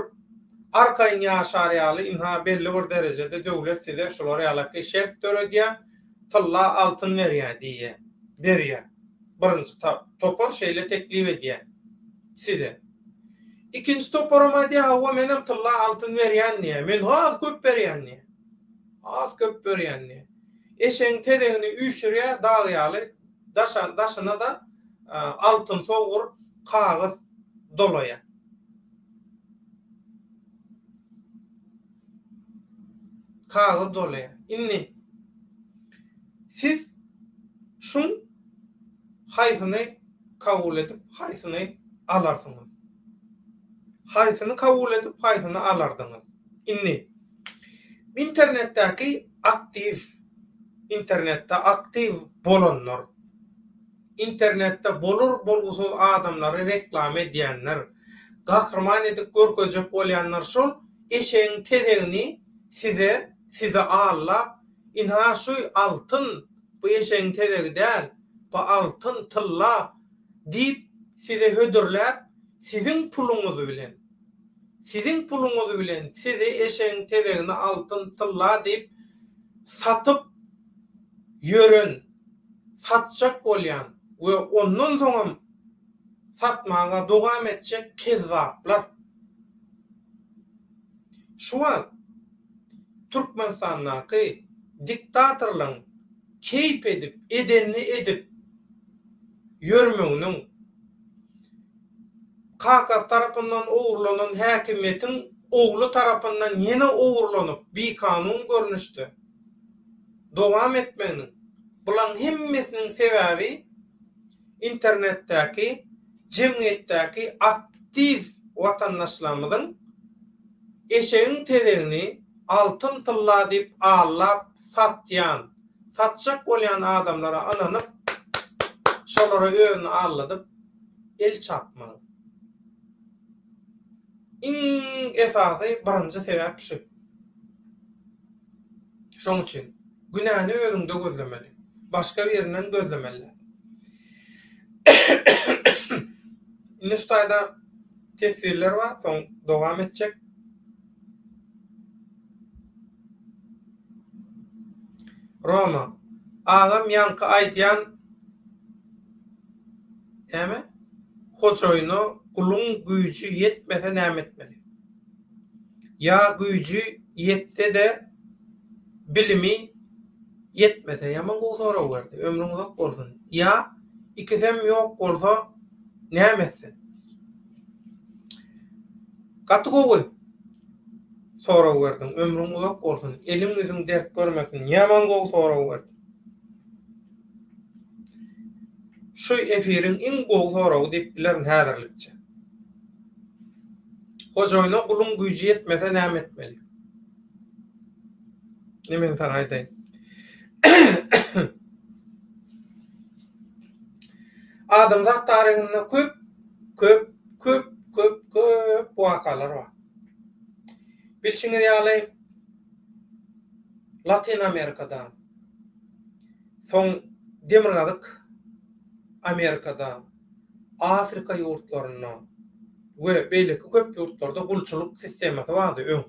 S1: arkaýyn ýaşar ýaly inha belli bir derejede döwlet size şolar ýaly şert töredýär, tylla altyn berýär diýe. Berýär. Birinji topar şeýle teklip edýär size. İkinci toparama diýär, menem tylla altyn berýän diýär. Men az köp berýän diýär. Az köp berýän diýär. Eşeň tedegini üýşürýär, dagýaly, daşyna da altın soğur kağız dolaýar. Kağız dolaýar. Inni siz şun haýsyny kabul edip haýsyny alarsyňyz. Haýsyny kabul edip haýsyny alardyňyz. Inni internetde aktiv bolanlar, internetde bolgusyz adamlary reklam edýänler, gahrman edip görkezjek bolýanlar şol eşeğin tedegini size allap inha şu altın bu eşeğin tedegi däl, bu altın tylla diýip size hödürläp sizin puluňuzy bilen size eşeğin tedegini altın tylla diýip satyp ýören, satjak bolýan we ondan soňam satmaga dowam etjek kezzaplar. Şu an Türkmenistandaky diktatorlaryň keyp edip ýörmeginiň Kafkas tarapyndan owurlanan häkimetiň oglu tarapyndan ýene owurlanyp bir kanun görnüşdi. Dowam etmeginiň bulan hemmesiniň sebäbi internetdäki, jemgyýetdäki aktiv watandaşlarymyzyň eşeğin tedegini altın tylla diýip allap satjak bolýan adamlara ananyp şolara öňüni alladyp el çapmagy. Esasy birinji sebäp şu. Şoň üçin günäni özüňde gözlemeli. Başka bir ýerinden gözlemeli. Indi şu taýda tesirler bar, soň dowam etjek. Roma. Adam yankı aýdýan näme? Hoçoýuny gulun güýji ýetmese näme etmeli? Ya güýji ýetse de bilimi ýetmese ýaman gowsara berdi. Ömrüň uzak bolsun. Ya ikisem ýok bolsa näme etsin? Gaty gowy. Sonra berdim. Ömrüň uzak bolsun. Eliň ýüzüň dert görmesin. Ýaman gowy sonra berdi. Şu efiriň iň gowy soragy diýip bilerin häzirlikçe. Hoçoýuna gulun güýji ýetmese näme etmeli? Nemen sana aýtaýyn. Adamzat taryhynda köp wakalar bar. Bilşiňiz ýaly Latin Amerikada, soň demirgazyk Amerikada, Afrika ýurtlaryna we beýleki köp ýurtlarda gulçuluk sistemasy bardy.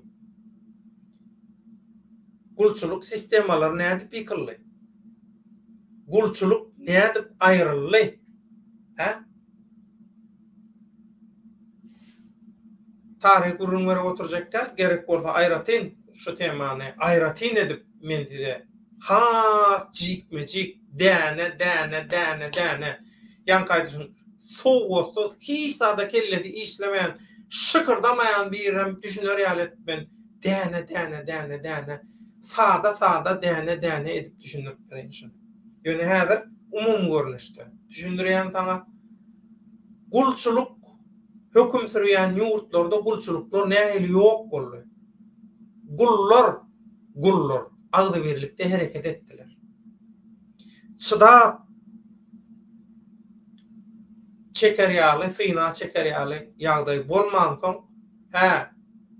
S1: Gulçuluk sistemalary nädip ýykyldy? Gulçuluk nädip aýryldy? Ha? Tarih gurulmary oturjaklar gerek bolsa aýratyn şu temany aýratyn edip men size has jikmejik däne ýankaýdyşyň soğuksuz hiç sada kelledi işlemeyen şıkırdamayan bir düşünür ýaletmen däne sada däne edip düşünüp berýän. Ýöne häzir umum görnüşde düşündirýän sana gulçuluk höküm sürýän ýurtlarda gulçuluklar nähili ýok boldy. Gullar agdy birlikde hereket etdiler. Çydap çekerýaly, syna çekerýaly ýagdaý bolman soň,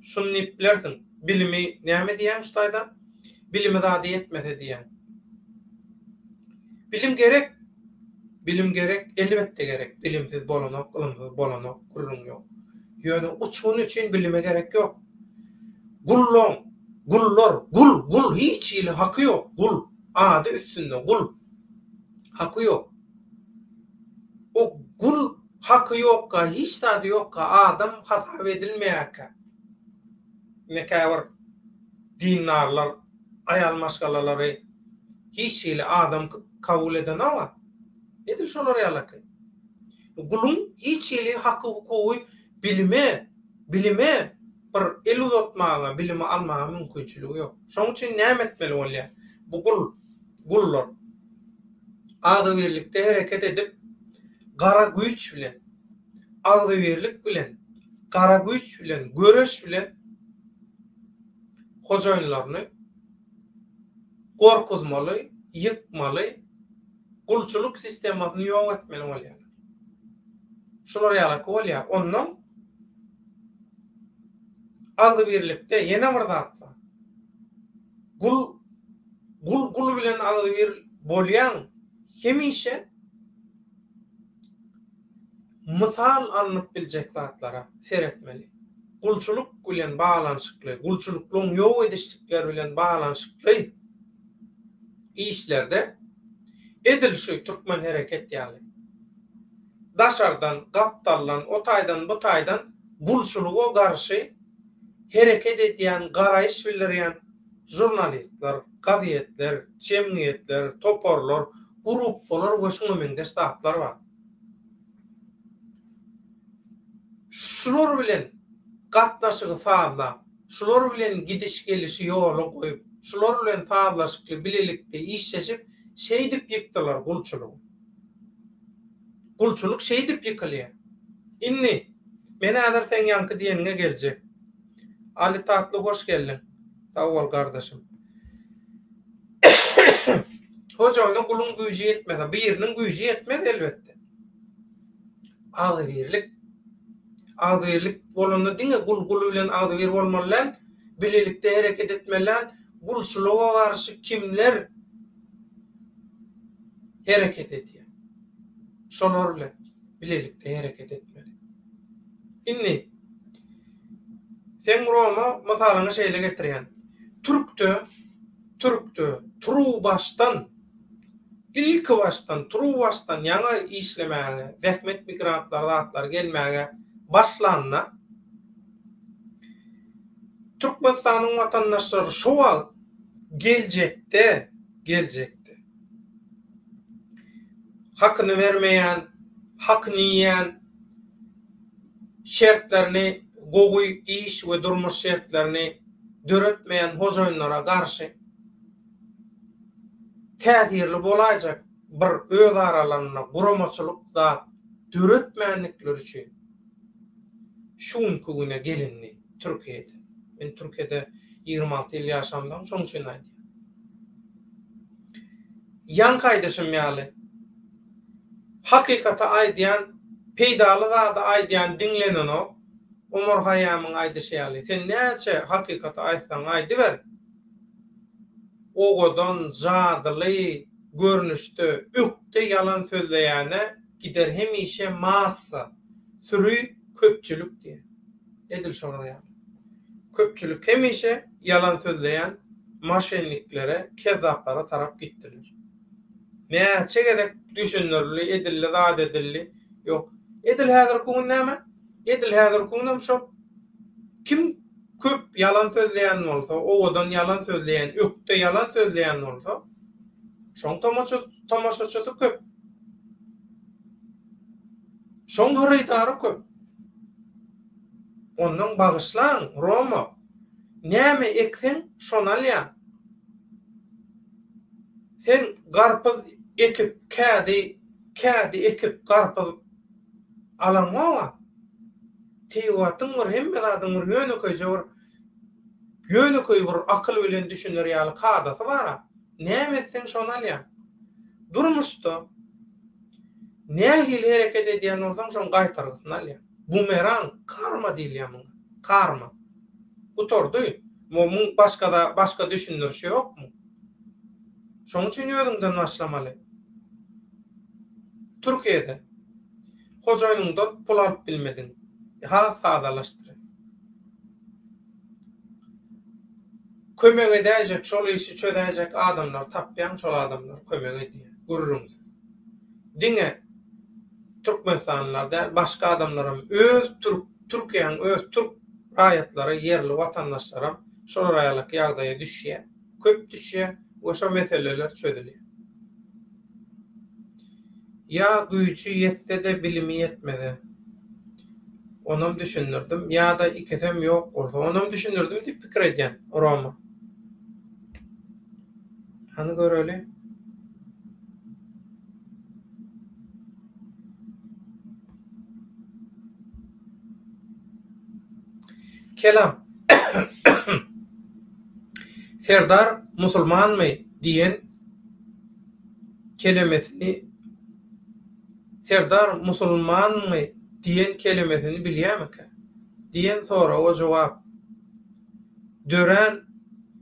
S1: şuny bilersiň, bilimi näme diýen ustaýda? Bilimi zady etmese diýen. Bilim gerek, elbetde gerek. Bilimsiz bolanok, ılımsız bolanok, gurrun ýok. Ýöne uçgun üçin bilime gerek ýok. Gul hiç ýyly haky ýok. Gul ady üstünde gul. Haky ýok. O gul haky ýokka, hiç zady ýokka adam hasap edilmeýärkä. Näkäwir dinarlar, aýal maşgalalary hiç ýyly adam kabul eden ama edil şolar ýalaky. Gulun hiç ýyly haky hukuky bilime bir el uzatmaga, bilimi almaga mümkinçiligi ýok. Şoň üçin näme etmeli bolýar? Bu gullar agdy birlikde hereket edip gara güýç bilen, agdy birlik bilen, gara güýç bilen, göreş bilen hojaýynlaryny gorkuzmaly, ýykmaly, gulçuluk sistemasyny ýok etmeli bolýar. Şolar ýalaky bolýar. Ondan agdy birlikde ýene bir zat bar. Gul bilen agdy bir bolýan hemişe mysal alınıp biljek zatlara seretmeli. Gulçuluk bilen baglanyşykly, gulçuluklaryň ýok edişlikleri bilen baglanyşykly işlerde edil şu Türkmen hereket ýaly. Daşardan, gaptallan, o taýdan, bu taýdan gulçuluga garşy hereket edýän, garaýyş bildirýän jurnalistler, gazetler, cemgiýetler, toporlar, gruplar we şuňa meňde statlar bar. Şular bilen gatnaşygy sağla, şular bilen gidiş gelişi ýoly goýup, şular bilen sağlaşykly bilelikde iş çeşip şeýdip ýykdylar gulçuluk. Gulçuluk şeýdip ýykylýar. Inni men häzir sen ýanky diýenine geljek. Ali tatly hoş geldin. Sağ ol kardeşim. Hocaýyna gulun güýji ýetmez, biriniň güýji ýetmez elbetde. Agdy birlik bolanda diňe gul bilen agdy bir bolmalylar, bilelikde hereket etmeliler, gulçuluga garşy kimler hereket edýär. Şolar bilen bilelikde hereket etmeli. Inni sen Roma masalyny şeýle getirýän. Türkde Türk'tü, turu baştan, ilk baştan, turu baştan yana işlemäge, zähmet migrantlar, zatlar gelmäge başlanna, Türkmenistanyň watandaşlary şowa geljekde, hakyny vermeýän, hak niýen şertlerini, gowy iş we durmuş şertlerini döretmeýän hojaýynlara garşy täsirli bolajak bir öz aralaryna guramaçylyk zat döretmeýänlikleri üçin şuňky güne gelinni Türkiýede. Men Türkiýede 26 ýyl ýaşamdan şoň üçin aýdym. Yan kaydışım ýaly. Hakykata aýdýan, peýdaly zada aýdýan dinlenen o, Umar Hayyamyň aýdyşy ýaly. Sen näçe hakykata aýtsaň aýdyber. Ogodan jadyly, görnüşde, ökde yalan sözleýäne gider hemişe massa, sürü köpçülük diýe. Edil şoňa ýaly. Köpçülük hemişe yalan sözleýän maşenliklere, kezzaplara tarap gitdiler. Näçe gedek düşünürli, edilli, zat edilli, yok. Edil häzir kuň näme? Edil häzir kuňam şo. Kim köp yalan sözleýän bolsa, owadan yalan sözleýän, ökde yalan sözleýän bolsa, şoň tamaşaçy köp. Şoň harytary köp. Ondan bagyşlan, Roma. Näme eksen şonu alýan. Sen garpyz ekip, kädi ekip garpyz alanmawa. Teýwatyň bir hemme zadyň bir ýöneköý bir akyl bilen düşünür ýaly kadasy bar. Näme etsen şonu alýan. Durmuşda nähili hereket edýän bolsaň şonu gaýtargysyny alýan. Bumerang, karma diýilýär muňa. Karma. Utordy. Muň başga düşünür şey ýokmu? Şoň üçin özüňden başlamaly. Türkiýede hojaýynyndan pul alyp bilmediň. Ha sadalaşdyr. Kömek edäjek, şol işi çözäjek adamlar tapýan, şol adamlar kömek edýär. Gurrunuz. Diňe Türkmenistanlarda başga adamlaram öz Türkiýanyň öz Türk raýatlary, yerli watandaşlaram şol raýalyk ýagdaýa düşýär. Köp düşýär we şo meseleler çözülýär. Ya güýçi ýetse de bilimi ýetmedi. Onam düşünürdim. Ya da ikisem yok bolsa onam düşünürdim diýip pikir edýän Roma. Hany göreli. Kelam. Serdar musulmanmy diýen kelimesini Serdar musulmanmy diýen kelimesini bilýärmiki? Diýen sonra o jogap dören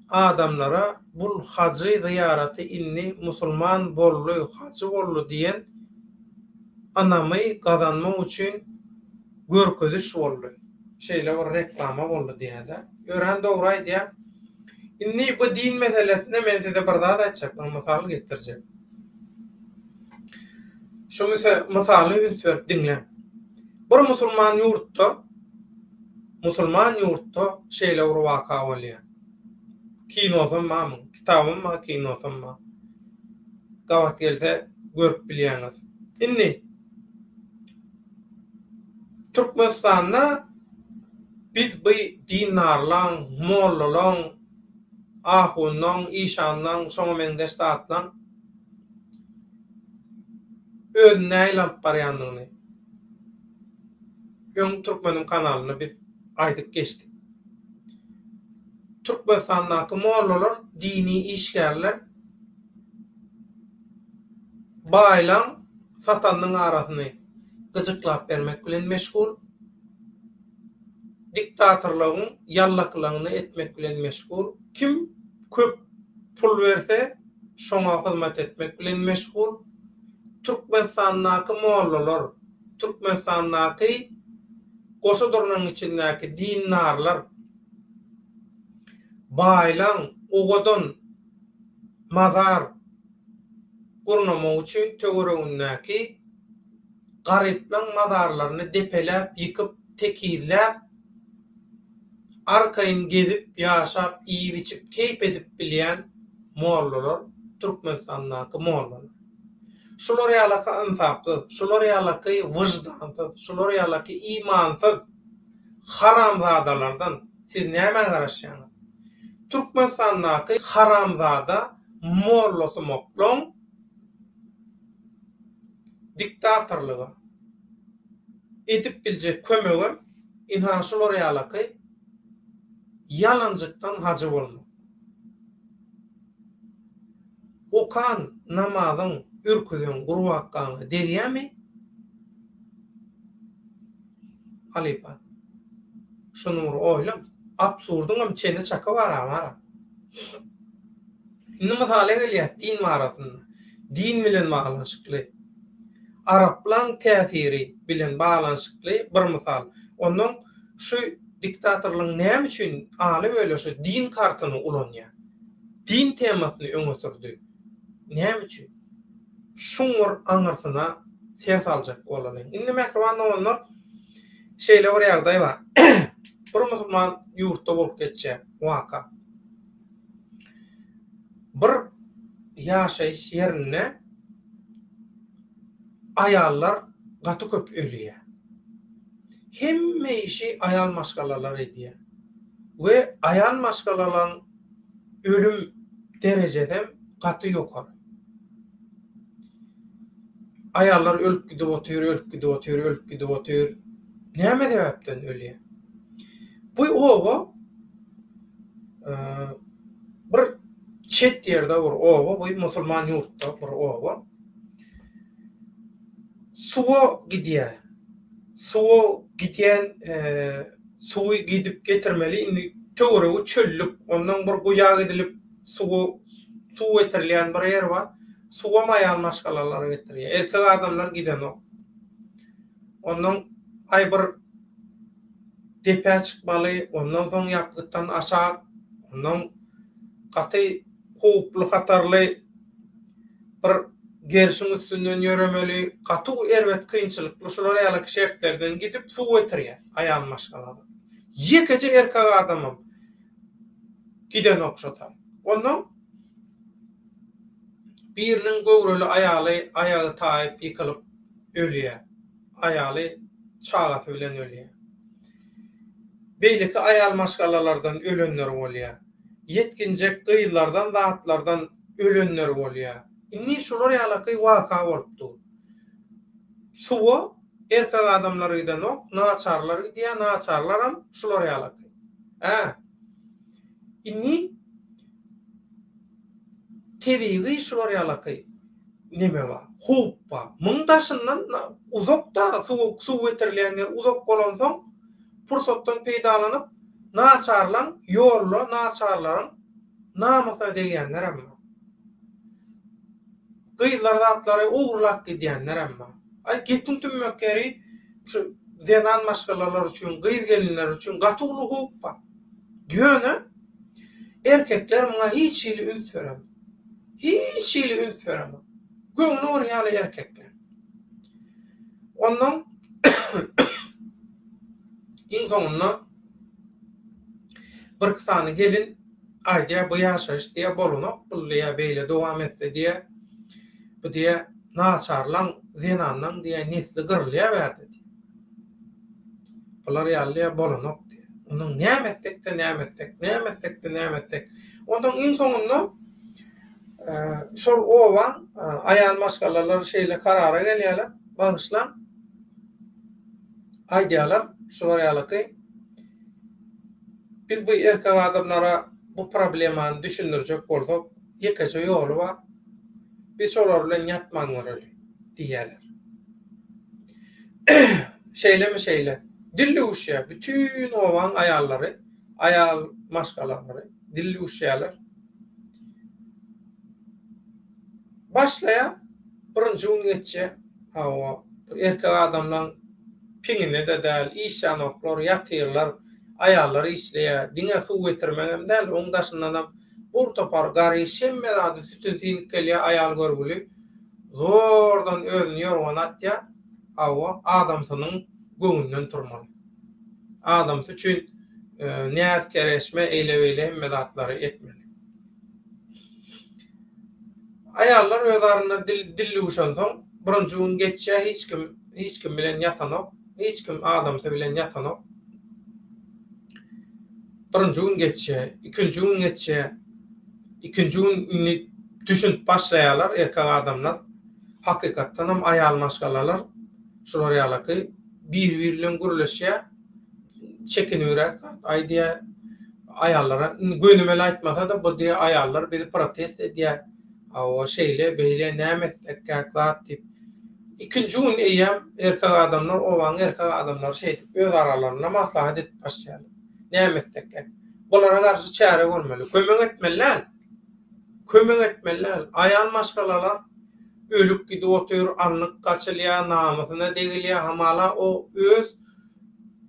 S1: adamlara bul hacı ziyareti inni musulman bollu, hacı bollu diýen anamy gazanmak üçin görkezüş bollu. Şeýle bir reklama bollu diýende. Gören dogry aýdýar. Inni bu din meselesinde men size bir zat aýtjak, bir mysal getirjek. Şu misaly ünsürip dinle. Bir musulman ýurtda şeýle bir waka bolýar. Kinosam mamyň, kitabym ma, kinosam ma. Gawat gelse görüp bilýäňiz. Inni Türkmenistanda biz bu dinarlaň, mollalaň, ahunlaň, işanlaň, şoňa mende statlaň önüne aýlanıp barýanlygyny. Ýöň Türkmenim kanalyny biz aýdyp geçdik. Türkmenistandaky mollalar, dini işgärler baýlan satanyň arasyny gyjyklap bermek bilen meşgul, diktatorlaryň ýallaklaryny etmek bilen meşgul, kim köp pul berse şoňa hyzmat etmek bilen meşgul. Türkmenistandaky mollalar, Türkmenistandaky goşadurnyň içindäki dinarlar baýlan ogadan mazar gurnamak üçin töweregindäki garyplyň mazarlaryny depeläp, ýykyp, tekizläp, arkaýyn gezip, ýaşap, iýip içip, keýp edip bilýän mollalar Türkmenistandaky mollalar. Şular ýalaky insapsyz, şular ýalaky wyjdansyz, şular ýalaky imansyz haramzadalardan siz näme garaşýaňyz? Türkmenistandaky haramzada mollası moklon diktatorlugy edip biljek kömegem inhan şular ýalaky yalanjykdan hacı bolmak. Okan namazyň ürküden gurwakkany derýärmi? Halipa. Şunu oýlam, absurdyňam çene çaka bara. Indi mysala gelýär din marasynda. Din bilen baglanşykly. Araplan täsiri bilen baglanşykly bir mysal. Onuň şu diktatorlygyň näme üçin aly böyle şu din kartyny ulanýar. Din temasyny öňe sürdi. Näme üçin? Şuňur aňyrsyna ses aljak bolanyn. Indi mäkrwan onlar şeýle bir ýagdaý bar. Bir musulman ýurtda bolup geçýär waka. Bir ýaşaýyş ýerine aýallar gaty köp ölýär. Hemme işi aýal maşgalalar edýär. We aýal maşgalalan ölüm derejedem gaty ýokary. Aýallar ölüp gidip otyr. Näme sebäpden ölýär? Bu owa bir çet ýerde bir owa, bu musulman ýurtda bir owa. Suwa gidýär. Suwa gidýän suwy gidip getirmeli, indi töweregi çöllük, ondan bir guýak edilip suw getirilýän bir ýer bar. Suwa maýan maşgalalary getirýär. Erkek adamlar giden ok. Ondan ay bir depe çıkmaly, ondan soň ýapgytdan aşağı, ondan gaty howply hatarly bir gerşiň üstünden ýöremeli, gaty erbet kynçylykly şular ýaly şertlerden gidip suw getirýär aýan maşgalary. Ýekece erkek adamam giden okşatar. Ondan biriniň göwreli aýaly aýagy taýyp ýykylyp ölýär. Aýaly çagaty bilen ölýär. Beýleki aýal maşgalalardan ölenler bolýar. Yetkinjek gyýlardan, zatlardan ölenler bolýar. Inni şular ýalaky waka bolupdy. Suwa erkek adamlary giden ok, naçarlar gidýär, naçarlaram şular ýalaky. Inni tebiği şular ýalaky neme bar? Howp bar. Mıňdaşyndan uzakda suw getirilýän ýer uzak bolan soň pursatdan peýdalanyp naçarlan ýollo naçarlaryň namysa deýänler emma. Gyýlar zatlary uğurlak gidýänler emma. Ay getiň tümmekeri şu zenan maşgalalar üçin, gyýz gelinler üçin gatugly howp bar. Ýöne erkekler muňa hiç ýyly üns berem. Hiç ýyly üns berem. Göňüne orýaly erkekler. Ondan in soňunda bir kysany gelin aýdýa bu ýaşaýyş diýe bolanok, bu diýe beýle dowam etse diýe, bu diýe naçarlan zenandan diýe nesli gyrylýa berdi diýe. Bular ýaly bolanok diýe. Onuň näme etsek. Ondan in soňunda şol owan aýal maşgalalar şeýle karara gelýärler, bagyşlan aýdýarlar şular ýalaky biz bu erkek adamlara bu problemany düşündirjek bolsak, ýekece ýoly bar. Biz şolar bilen ýatman göreli diýerler. Şeýle dilli uşya bütün owan aýallary, aýal maşgalalary dilli uşýarlar. Başlaya birinji gün geçe hawa erkek adamlaryň piňine de däl işanoklar ýatyrlar, aýallary işleýär, diňe suw getirmegem däl, oňdaşyndan bur topar gary şemme zady sütün tinik gelýär aýal görgüli zordan özüni yorgan atýa awa adamsynyň göňünden turmaly. Adamsy üçin näet keresme eýlebeýle hemme zatlary etmeli. Ayallar öz arasynda dilli uşansoň birinji gün geçýär hiç kim bilen ýatanok, hiç kim adamsy bilen ýatanok. Birinji gün geçýär, ikinji gün geçýär. İkinji gün düşünüp başlaýarlar erkek adamlar. Hakykatdan hem ayal maşgalalar şolar ýalaky bir-birilen gürleşýär. Çekinýärek aýdýa ayallara gönümeli aýtmasa da bu diýe ayallar bizi protest edýär. O şeýle beýle nämetdik gaklat diýip. İkinji gün eýem erkek adamlar owaň erkek adamlar şeýdip öz aralaryna maslahat edip başlaýarlar. Nämetdik. Bulara garşy çäre görmeli, kömek etmeliler. Kömek etmeliler. Ayal maşgalalar ölüp gidip otur, anlyk gaçylýar, namasyna degilýär, hamala o öz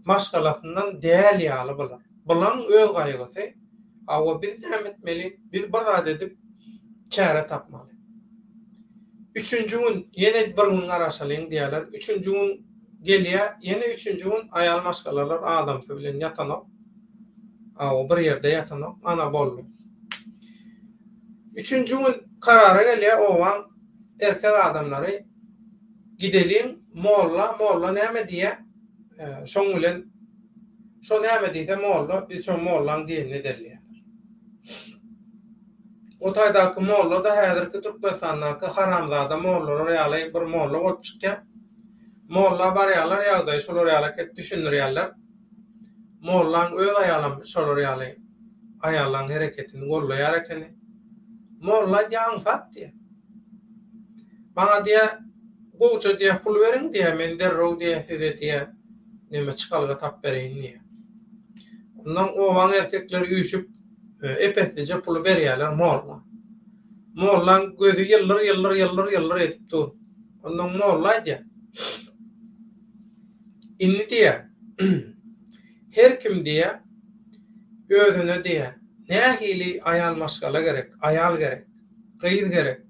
S1: maşgalasından däl ýaly bolar. Bulan öz gaýgysy. Awa biz näme etmeli? Biz bir zat edip çäre tapmaly. Üçüncü gün ýene bir gün garaşalyň diýerler. Üçüncü gün gelýär, ýene üçüncü gün ayal maşgalalar adamsy bilen ýatanok. Awa bir ýerde ýatanok, ana boldy. Üçüncü gün karara gelýär, owan erkek adamlary gideliň molla näme diýär? Şoň bilen şo näme diýse molla, biz şo mollaň diýeni derler. O taýdaky molla da häzirki Türkmenistanyňky haramzada mollalar ýaly bir molla bolup çykýar. Molla barýarlar ýagdaý şolar ýaly düşünýärler. Mollaň öz aýalam şolar ýaly aýallaryň hereketini gollaýar ekeni. Molla jaňsat diýär. Bana diýär, goýça diýär pul beriň diýär, men derrew diýär size diýär. Neme çıkalıga tap bereyin diye. Ondan owan erkekler üýüşüp epetlice pulu berýärler molla. Mollaň gözü yıllar edip dur. Ondan molla diýär. Inni diýär. Her kim diýär özüne diýär. Nähili ayal maşgala gerek, ayal gerek, gyýyz gerek,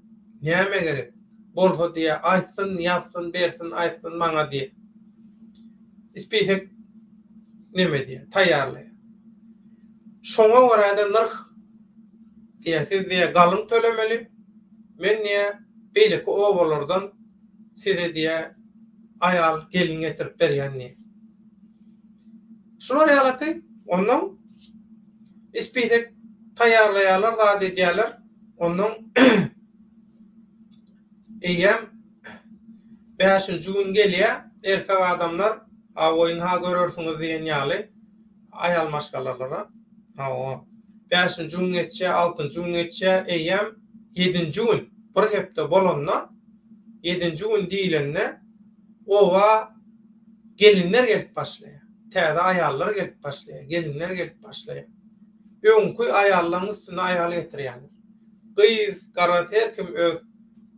S1: näme gerek? Bolsa diýär, aýtsyn, ýazsyn, bersin, aýtsyn maňa diýär. İspihek neme diye taýýarlaýar. Şoňa görä-de nırh diýär, siz diýär galyň tölemeli. Men niýe beýleki owalardan size diýär ayal gelin getirip berýän diýär. Şolar ýalaky ondan ispihek taýýarlaýarlar da diýerler. Ondan eýem 5-nji gün gelýär erkek adamlar awoyun ha görürsiňiz diýen ýaly ayal maşgalalara. Awa 5-nji gün geçýär, 6-njy gün geçýär, eýem 7-nji gün bir hepde bolanda 7-nji gün diýilende owa gelinler gelip başlaýar. Täze ayallar gelip başlaýar, gelinler gelip başlaýar. Öňkü ayallarnyň üstüne ayal getirýärler. Gyýyz, garat her kim öz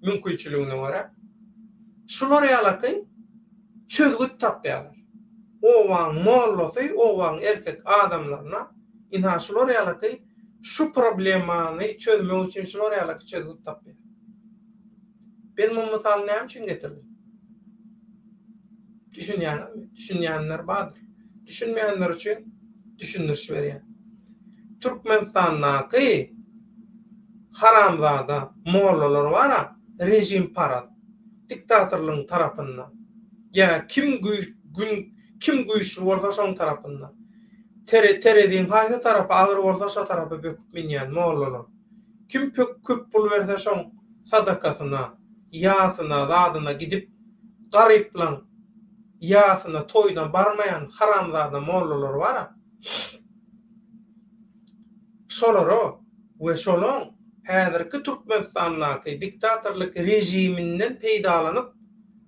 S1: mümkinçiligine görä şolar ýalaky çözgüt tapýarlar. Owan mollasy, owan erkek adamlaryna inha şolar ýalaky şu problemany çözmek üçin şolar ýalaky çözgüt tapýar. Ben bu mysaly näme üçin getirdim? Düşünýänler bardyr. Düşünmeýänler üçin düşündiriş berýär. Türkmenistanyňky haramzada mollalar bara, rejim parat, diktatorlygyň tarapyndan. Ya kim güýçli bolsa şoň tarapyndan. Terediň haýsy tarapy agyr bolsa şo tarapy böküp minýän mollalar. Kim köp pul berse şoň sadakasyna, ýasyna, zadyna gidip garyplan ýasyna, toýuna barmaýan haramzada mollalar bara. Şolaro we şolon häzirki Türkmenistanyňky diktatorlyk rejiminden peýdalanyp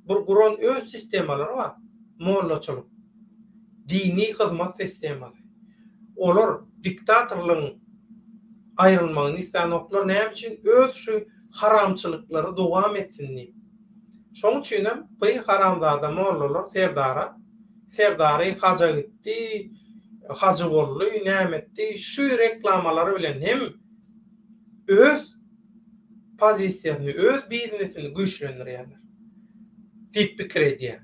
S1: bir guran öz sistemalary bar. Mollaçylyk, dini hyzmat sistemasy. Olar diktatorlygyň aýrylmagyny islanoklar näme üçin öz şu haramçylyklary dowam etsin diýip. Şoň üçin hem bu haramzada mollalar serdary haja gitdi, hacı bolly, näme etdi, şu reklamlary bilen hem öz pozisiýasyny, öz biznesini güýçlendirýärler. Dip pikir edýär.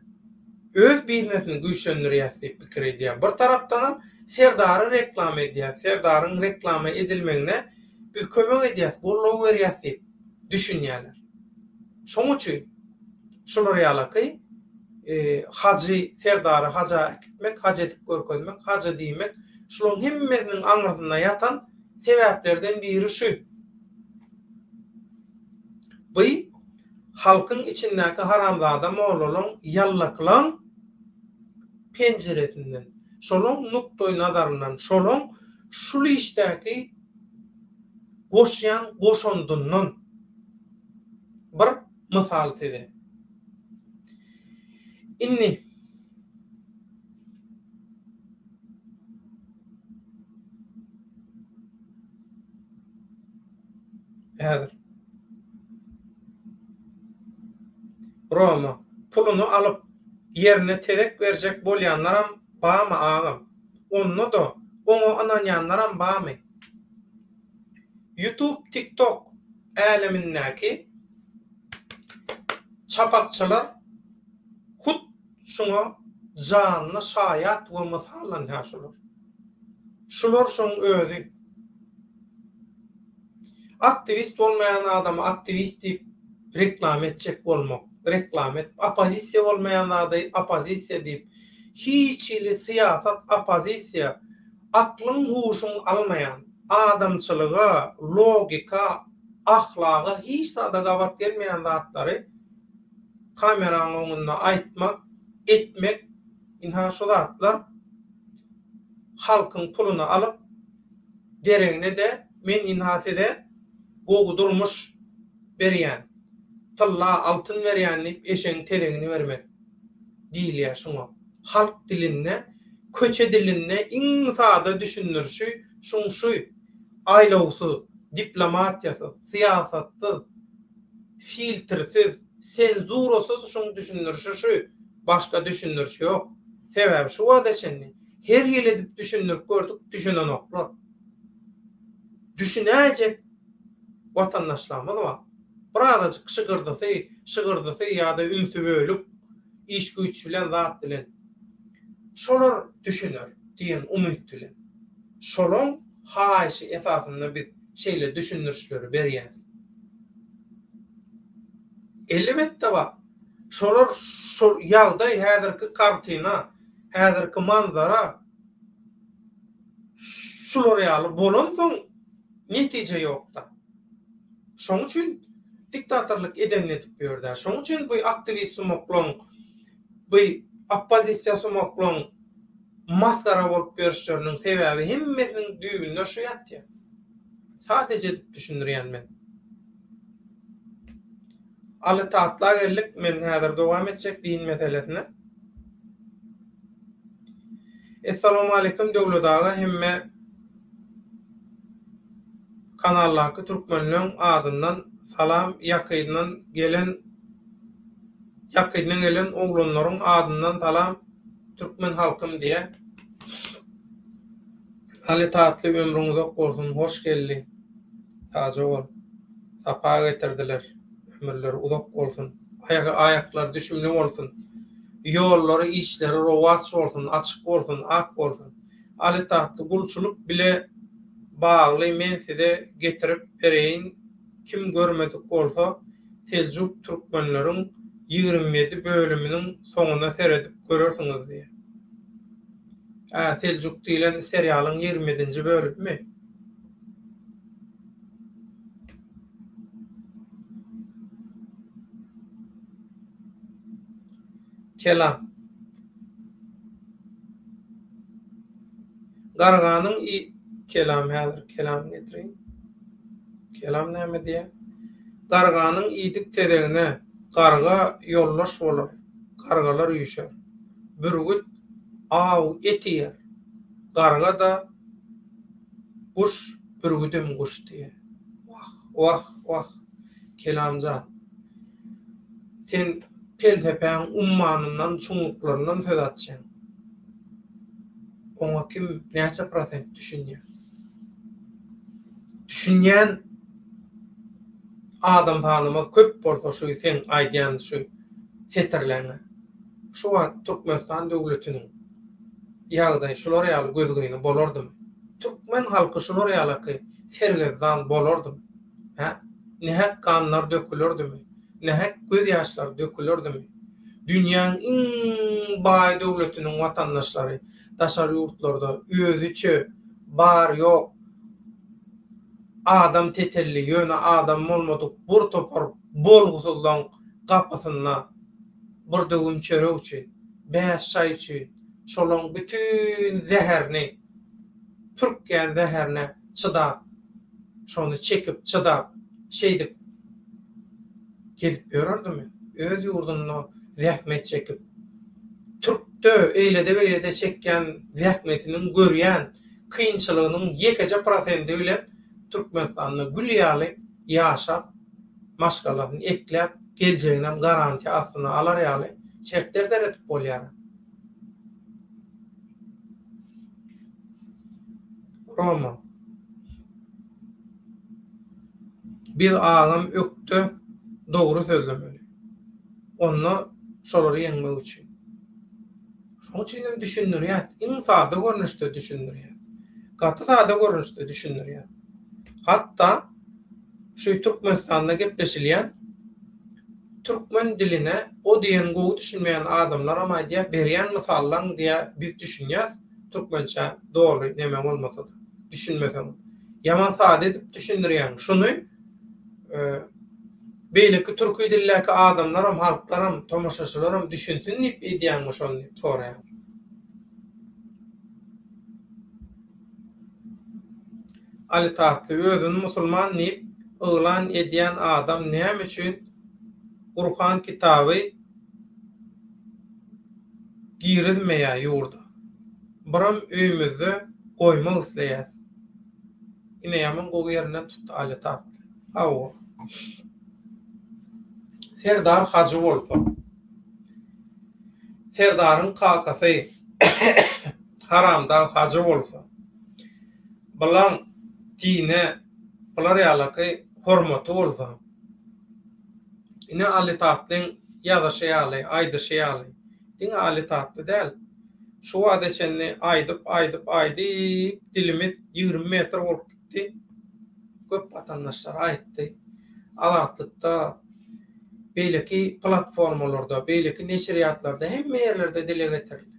S1: Öz biznesini güýçlendirýär diýip pikir edýär. Bir tarapdan Serdary reklam edýär. Serdaryň reklamy edilmegine biz kömek edýäs, golluk berýäs diýip düşünýärler. Şoň üçin şolar ýalyky hacı, Serdary haja gitmek, haja edip görkezmek, haja diýmek, şolaryň hemmesiniň aňyrynda ýatan sebäplerden biri şu. Bu halkyň içindäki haramzada mollaryň ýallaklaň penjeresinden, şolaryň nukdoy nazaryndan, şolaryň şul işdäki goşýan goşondundan bir mysal size. Inni Roma pulunu alıp yerine terek verecek bolýanlaram bamy ağam. Onu da onu ananyanlaram bamy. YouTube, TikTok alemindäki çapakçılar hut şuna canlı şayat we mysalan ýaşalar. Şular şoň özü. Aktivist bolmayan adamı aktivist diýip reklam etjek bolmak, reklam et, opozisiýa bolmayan adamı opozisiýa diýip hiç ili siyasat opozisiýa aklyň huşuň almayan adamçylyga, logika, ahlaga hiç sada gabat gelmeýän zatlary kameraň oňunda aýtmak, etmek, inha şu zatlar halkyň pulunu alyp dereňine de men inhatede gowy durmuş berýän, tylla altyn berýän diýip eşeň teregini vermek diýilýär şoňa. Halk dilinde, köçe dilinde insada düşünürşü, şunşu, aylawsy, diplomatiýasy, siýasatsyz, filtrsiz, senzurasyz şoň düşünürşü şu, başga düşünürşü ýok. Sebäbi şu wada şenni. Her ýyl edip düşünürip gördük, düşünen oklar. Düşünäjek watandaşlarymyz bar. Birazajyk şygyrdysy ýa-da ünsü bölüp, iş güýç bilen zat bilen. Şolar düşünür diýen umyt bilen. Şolaryň haýşy esasynda biz şeýle düşünürşleri berýär. Elbetde bar. Şolar şol ýagdaý häzirki kartina, häzirki manzara şolar ýaly bolan soň netije ýokda. Şoň üçin diktatorluk eden etip berdi. Şoň üçin bu aktivist moklan, bu opozisiýa moklan maskara bolup berişleriniň sebäbi hemmesiniň düýbünde şu ýatdy. Sadece edip düşünürýän men. Aly tatla geldik, men häzir dowam etjek din meselesine. Assalamu alaykum döwletaga hemme kanallarky türkmenliň adyndan salam, ýakyndan gelen oglanlaryň adyndan salam türkmen halkym diýe. Ali tatly ömrüňiz ok bolsun, hoş geldi. Taja bol. Sapa getirdiler. Ömürleri uzak bolsun. Ayaklar düşümli bolsun. Ýollary, işleri rowat bolsun, açyk bolsun, ak bolsun. Ali tatly gulçuluk bile bagly men size getirip bereýin. Kim görmedik bolsa Seljuk türkmenleriň 27 bölüminiň soňuna seredip görersiňiz diýe. Seljuk diýilen serialyň 27-nji bölümi. Kelam. Garganyň kelam häzir kelam getirin. Kelam näme diýe? Garganyň iýdik teregine garga ýollaş bolar. Gargalar ýüşer. Bürgüt aw etiýär. Garga da kuş bürgüdüm kuş diýe. Wah. Kelamja. Sen pelsepäň ummanyndan, çuňluklaryndan söz atjaň. Oňa kim näçe prosent düşünýär? Düşünýän adam tanymaz köp bolsa şu sen aýdýan şu setirlerine. Şu wagt Türkmenistan döwletiniň ýagdaý şular ýaly gözgüni bolardymy? Türkmen halky şular ýaly sergezdan bolardymy? Ha? Nähek kanlar dökülürdümi? Nähek göz ýaşlary dökülürdümi? Dünýäniň iň baý döwletiniň watandaşlary daşary ýurtlarda özüçe bar ýok adam tetelli ýöne adam bolmadyk bir topar bolgusuzdan gapysyna bir döwüm çörek üçin, 5 çay üçin, şolaň bütün zäherini, türkgen zäherini çydap, şonu çekip çydap, şeýdip gelip ýörerdiňmi? Öz ýurduny zähmet çekip, Türkde eýlede çekken zähmetiniň görýän kynçylygynyň ýekeje prosenti bilen Türkmenistanyň gül ýaly ýaşap, maşgalaryny ekläp, geljeginden garanti astyna alar ýaly şertler deretip bolýar. Roma. Bir adam ökde dogry sözlemeli. Onu şolary ýeňmek üçin. Şoň üçin düşünürýär, iň sada görnüşde düşünürýär. Gaty sada görnüşde düşünürýär. Hatta şu Türkmenistan'da gepleşilýän Türkmen diline o diýen gowy düşünmeýän adamlar ama diýip berýän mysallaryň diýe biz düşünýäs. Türkmençe dogry neme bolmasa da düşünmesem. Yaman sada edip düşündirýän şunu beýleki türkü dilleki adamlaram, halklaram, tomaşaçylaram düşünsin diýip edýänmiş onu soraýan. Ali Tahtly özüni musulman diýip ıglan edýän adam näme üçin Kur'an kitaby girizmeýär ýurda. Biram öýümizde goýmak isleýär. Ine ýaman gowy ýerine tutdy Ali Tahtly. Hawa. Serdar hacı bolsa, Serdaryň kakasy haramda hacı bolsa, bilen dine bular ýaly hormaty bolsa, ine Ali Tahtlyň ýazaşy ýaly, aýdyşy ýaly, diňe Ali Tahtly däl. Şu adeçenni aýdyp dilimiz 20 metr bolup gitdi. Köp watandaşlar aýtdy. Alatlykda beýleki platformalarda, beýleki neşriýatlarda hemme ýerlerde dile getirildi.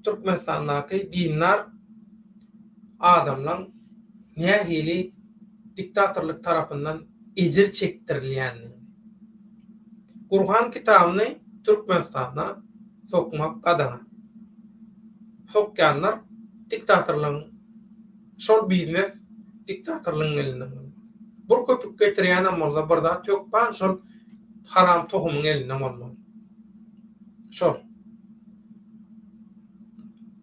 S1: Türkmenistandaky dinler adamlaryň nähili diktatorlyk tarapyndan ejir çekdirilýänini. Kur'an kitabyny Türkmenistana sokmak gadana. Sokýanlar diktatorlygyň şol biznes diktatorlygyň elinden. Bir köpük getirýän bolsa bir zat ýok, ban şol haram tohumyň elinden bolmaly. Şol.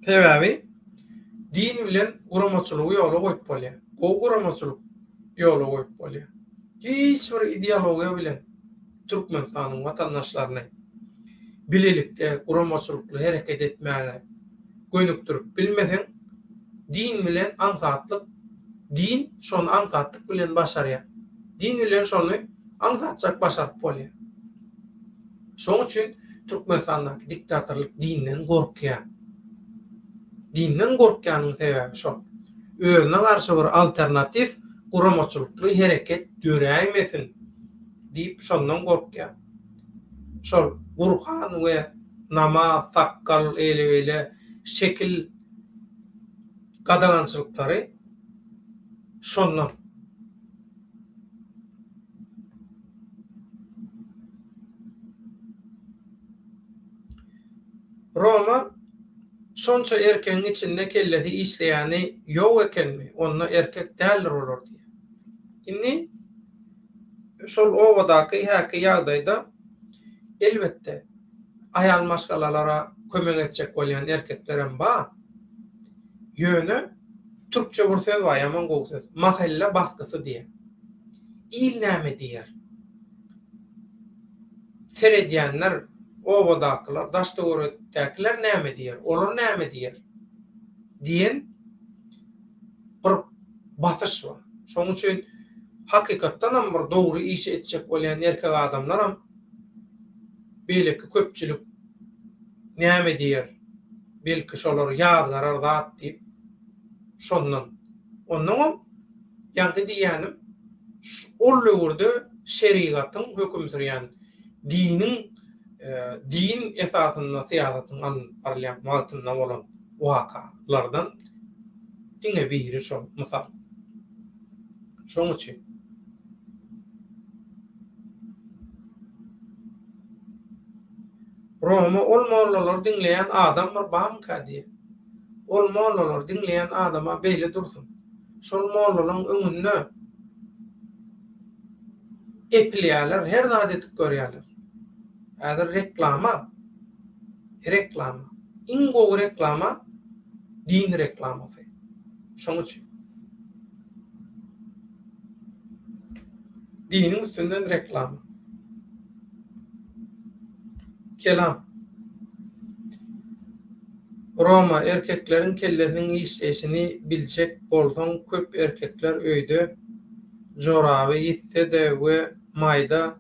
S1: Sebebi din bilen guramaçylygy ýola goýup bolýar. O guramaçylyk ýola goýup bolýar. Hiç bir ideologiýa bilen Türkmenistanyň watandaşlaryny bilelikde guramaçylykly hereket etmäge göňükdirip bilmesen din bilen aňsatlyk, din şonu aňsatlyk bilen başarýar. Din bilen şonu aňsatjak başaryp bolýar. Şoň üçin Türkmenistandaky diktatorlyk dinden gorkýar. Dinden gorkýanyň sebebi şol. Özüne garşy bir alternatif guramaçylykly hereket döräýmesin diýip şondan gorkýar. Şol Kur'an we namaz, sakkal, ele şekil gadalançylyklary şondan. Roma şonça erkeğin içinde kelleti işleyeni yok ekenmi? Onunla erkek değerler olur diye. Şimdi şol ovadaki haki yağdayda elbette ayal maşgalalara kömek edecek olan erkeklerin ba yönü Türkçe bir söz var, yaman gowy söz. Mahalle baskısı diye. İl näme diyer? Serediyenler, ovadakylar, daşdöwretdekiler näme diyer? Olar näme diyer? Diyen bir basış var. Şoň üçin hakykatdan bir dogry iş etjek bolýan erkek adamlaram beýleki köpçülik näme diýer? Belki şolar ýazgarar zat diýip şondan. Ondan ýa-da diýänim ol öwrde şerigatyň höküm sürýän diniň din esasyna syýasatyň alýan wagtynda bolan wakalardan diňe biri şol mysal. Şoň üçin Roma ol mollalar dinleyen adam bir bamka diye. Ol mollalar dinleyen adama beýle dursun. Şol mollaryň öňünde eplýärler, her zat etip görýärler. Häzir reklama. Iň gowy reklama din reklamasy. Şoň üçin diniň üstünden reklama. Kelam. Roma erkeklerin kellesinin işleşini biljek bolsaň köp erkekler öýde joraby ýitse de we maýda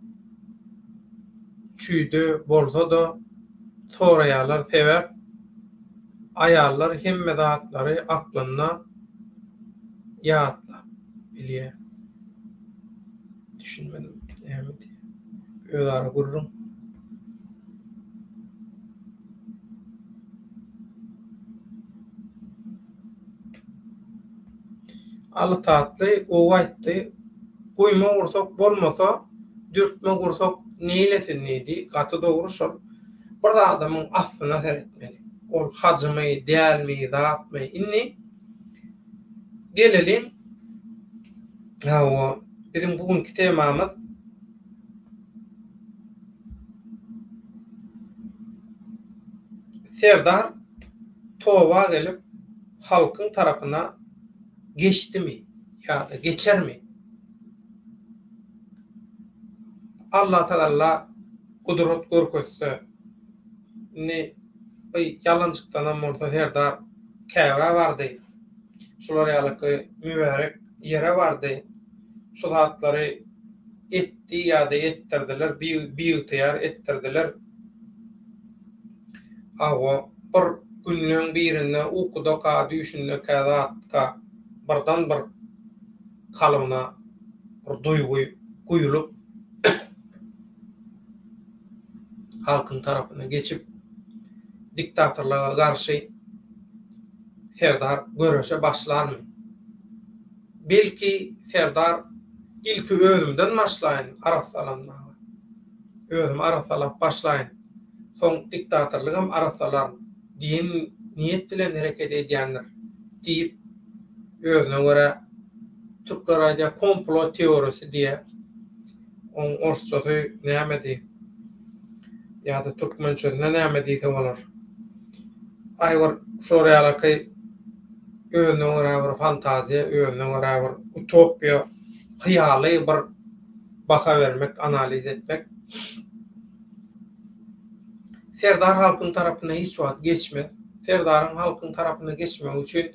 S1: çüýde bolsa da soraýarlar sebäp aýallar hemme zatlary aklyna ýatlap bilýär. Düşünmedim. Näme diýär? Öýdara gurrun. Aly tatly o aýtdy. Goýma gursak bolmasa, dürtme gursak neýlesin diýdi. Gaty dogry şol. Bir adamyň asyna seretmeli. Ol hajmy, dälmi, zatmy, inni gelelim. Hawa bizim bugünkü temamız Serdar towa gelip halkyň tarapyna geçdimi ýa-da geçermi? Allah Taala kudret görkezse ne yalançykdan bolsa Serdar käwe bardy. Şolar ýalyky mübarek ýere bardy. Şu zatlary etdi ýa-da ettirdiler, bir tayar ettirdiler. Awa bir günlüň birinde ukuda ka düşünde kazatka birdan bir kalyna bir duýgy guýulup halkyň tarapyna geçip diktatorlara garşy Serdar görüşe başlarmy? Belki Serdar ilki özümden başlaýyn arasalanmaga. Özüm arasalap başlaýyn. Soň diktatorlygam arasalar din niýet bilen hereket edýänler diýip özüne görä Türkler aýda komplo teorisi diýe on orsçasy näme diýip ýa-da türkmençesine näme diýse bolar. Aýbar şoraýalaky özüne görä bir fantaziýa, özüne görä bir utopia, hyýaly bir baka vermek, analiz etmek. Serdar halkyň tarapyna hiç wagt geçmez. Serdaryň halkyň tarapyna geçmek üçin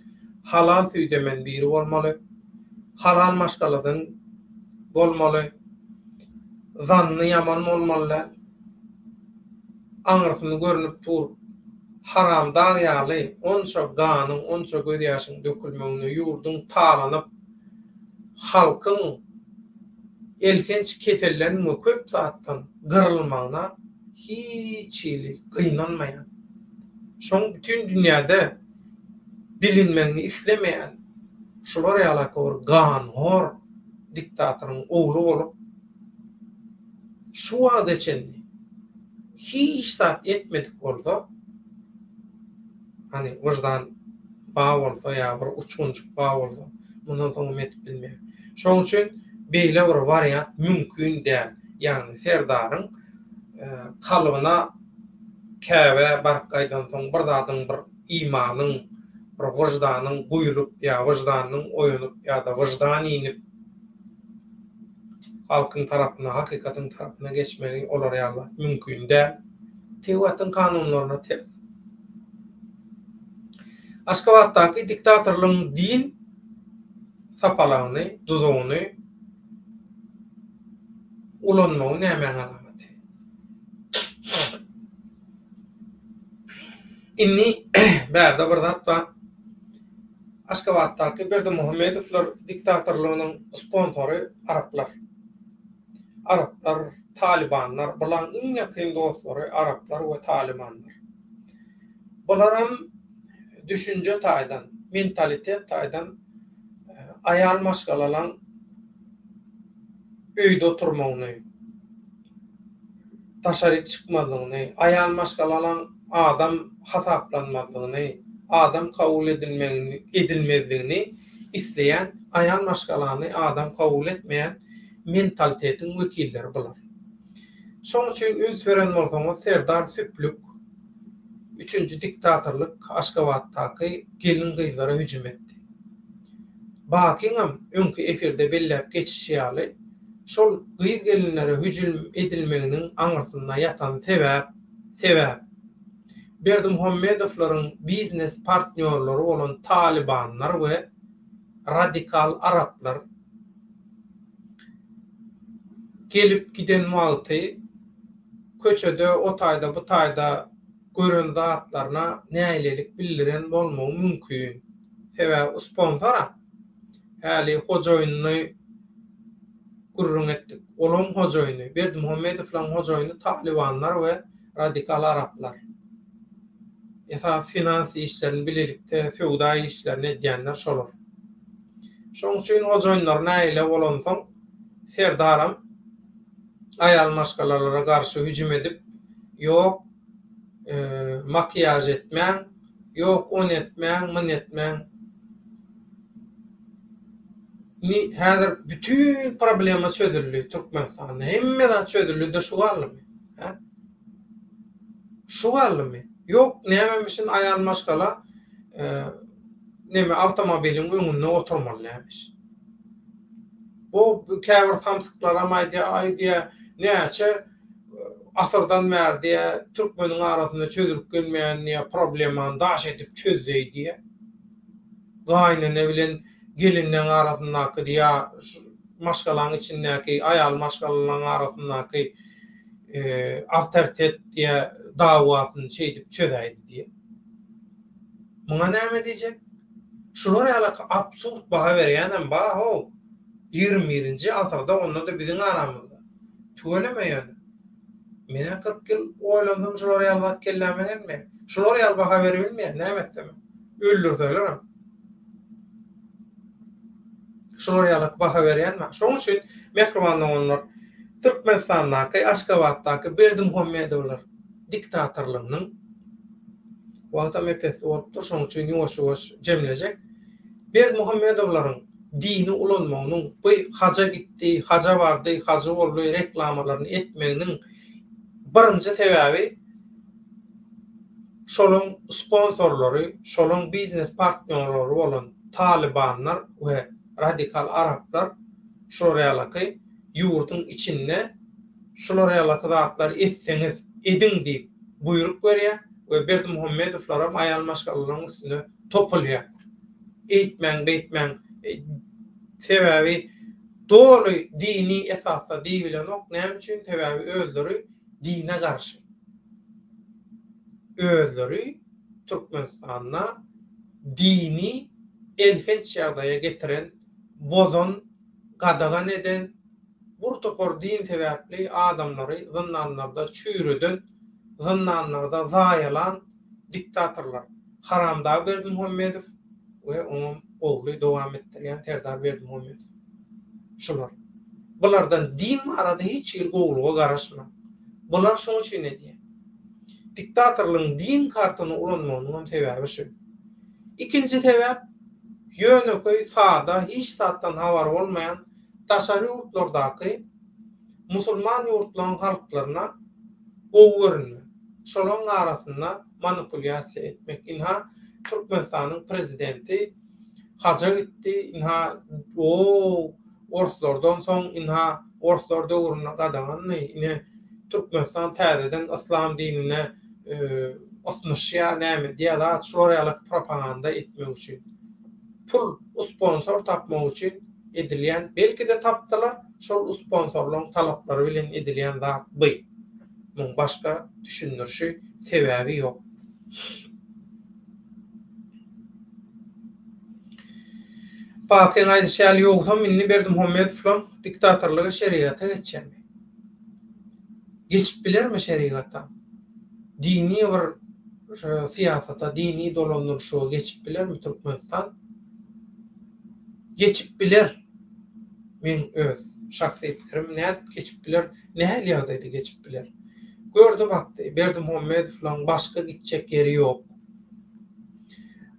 S1: halal süýdemen biri bolmaly. Halal maşgaladan bolmaly. Zanny ýaman bolmaly. Aňyrsyny görünip dur. Haram dagýaly, onça ganyň, onça göz ýaşyň dökülmegine ýurdun talanyp halkyň elkenç kesellenme köp zatdan gyrylmagyna hiç gynanmaýan. Şoň bütün dünýäde bilinmegini islemeýän şolar ýalaky bir ganhor diktatoryň ogly bolup şu wagda çenli hiç zat etmedik bolsa hani wajdan baý bolsa ýa bir uçgunçuk baý bolsa mundan soň etip bilmeýär. Şoň üçin beýle bir variant mümkin däl. Ýani Serdaryň kalybyna käwe barkaýdan soň bir zadyň bir imanyň, bir wyjdanyň guýulup ýa wyjdanyň oýunup ýa-da wyjdan inip halkyň tarapyna, hakykatyň tarapyna geçmegi olar ýaly mümkin däl. Tewatyn kanunlaryna ters. Aşgabatdaky diktatorlygyň din sapalagyny, duzugyny ulanmagy näme alamaty? Inni bärde bir zat bar. Aşgabatdaky Berdi Muhammedowlar diktatorlugynyň sponsory Araplar. Araplar, Talibanlar, bulan iň ýakyn dostlary Araplar we Talibanlar. Bularam düşünje taýdan, mentalitet taýdan aýal maşgalalan öýde oturmagyny, taşaryk çykmadygyny, aýal maşgalalan adam hasaplanmadygyny, adam kabul edilmezligini isleýän, aýal maşgalany adam kabul etmeýän mentalitetin wekilleri bular. Şoň üçin üns beren bolsaňyz Serdar Süplük 3-nji diktatorlyk Aşgabatdaky gelin gyzlara hüjüm etdi. Bakiňam öňkü efirde belläp geçişýäli şol gyz gelinlere hüjüm edilmeginiň aňyrsynda ýatan sebäp Berdi Muhammedowlaryň biznes partnerleri bolan Talibanlar we radikal Araplar gelip giden wagty köçede o taýda bu taýda gören zatlaryna nälelik bildiren bolmagy mümkin. Sebäbi sponsora häli hojoýuny gurrun etdik. Olam hojoýuny, Berdi Muhammedowlaryň hojoýuny Talibanlar we radikal Araplar. Esas finans işlerini bilelikde söwda işlerini edýänler şolar. Şoň üçin hojoýunlar näile bolansoň Serdaram aýal maşgalalara garşy hüjüm edip ýok makyaj etmäň, ýok on etmäň, myn etmäň. Ni häzir bütün problema çözüldi Türkmenistanda. Hemmeden çözüldi de şu garlymy? Ha? Şu garlymy? Ýok, nämemişin aýal maşgala näme awtomobiliň öňünde oturmalymış. Bu käbir samsyklara aýdýa näçe asyrdan bäri türkmeniň arasynda çözülüp gelmeýän problemany daş edip çözýär diýe. Gaýnany bilen gelinden arasyndaky diýä maşgalaň içindäki aýal maşgalalaryň arasyndaky awtoritet diýe dawatyny çeýdip çözäýdi diýe. Muňa näme diýjek? Şulara ýaly absurd baha berýänem baho 21-nji asyrda onda da biziň aramyzda. Tölemeýän. Mene 40 ýyl oýlandym şulara ýaly kellämegenmi? Şulara ýaly baha berilmeýär, näme etdim? Öldürdiler. Şulara ýaly baha berýänmi? Şoň üçin mehribanlyk onlar Türkmenistandaky, Aşgabatdaky Berdi Muhammedowlar diktatorlygynyň wagtam epes bolupdy, şoň üçin ýoş-ýoş jemlejek. Berdi Muhammedowlaryň dini ulanmagynyň bu haja gitdi, haja bardy, haja boldy reklamalaryny etmeginiň birinji sebäbi şolaň sponsorlary, şolaň biznes partnerleri bolan Talibanlar we radikal Araplar şolara ýaly ýurduň içinde şolara ýaly zatlar etseňiz edin diýip buyruk berýär we Berdi Muhammedowlaram aýal maşgalaryň üstüne topulýar. Eýtmäň, sebäbi doly dini esasda diýilen ok näme üçin sebäbi özleri dine garşy. Özleri Türkmenistanda dini elhenç ýagdaýa getiren, bozan, gadagan eden, burtopor din sebäpli adamlary zyndanlarda çüýreden, zyndanlarda zaýalan diktatorlar. Haramda Berdi Muhammedow we onun ogly dowam etdirýän Serdar Berdi Muhammedow. Şular. Bulardan din arada hiç ýyl gowluga garaşma. Bular şoň üçin edýär. Diktatorlygyň din kartyny ulanmagynyň sebäbi şu. Ikinji sebäp ýöneköy sada hiç satdan habar bolmayan taşary ýurtlardaky musulman ýurtlaryň halklaryna owgörünme. Şolaryň arasynda manipulyasiýa etmek. Inha Türkmenistanyň prezidenti haja gitdi, inha orslardan soň inha orslar döwrüne gadagany ine Türkmenistan täzeden islam dinine asnışya näme diýär, şolara ýaly propaganda etmek üçin pul sponsor tapmak üçin edilýän, belki de tapdylar, şol sponsorlaryň talaplary bilen edilýän zat bu. Muň başga düşünürşi sebäbi ýok. Pakyň aýdyşýaly ýogsam minni Berdimuhammedow diktatorlygy şeriata geçýärmi? Geçip bilermi şeriata? Dini bir siyasata, dini dolanışyga geçip bilermi Türkmenistan? Geçip biler. Men öz şahsy pikirim nädip geçip biler? Nähili ýagdaýda geçip biler? Gördü bakdy, Berdimuhammedow başga gitjek yeri ýok.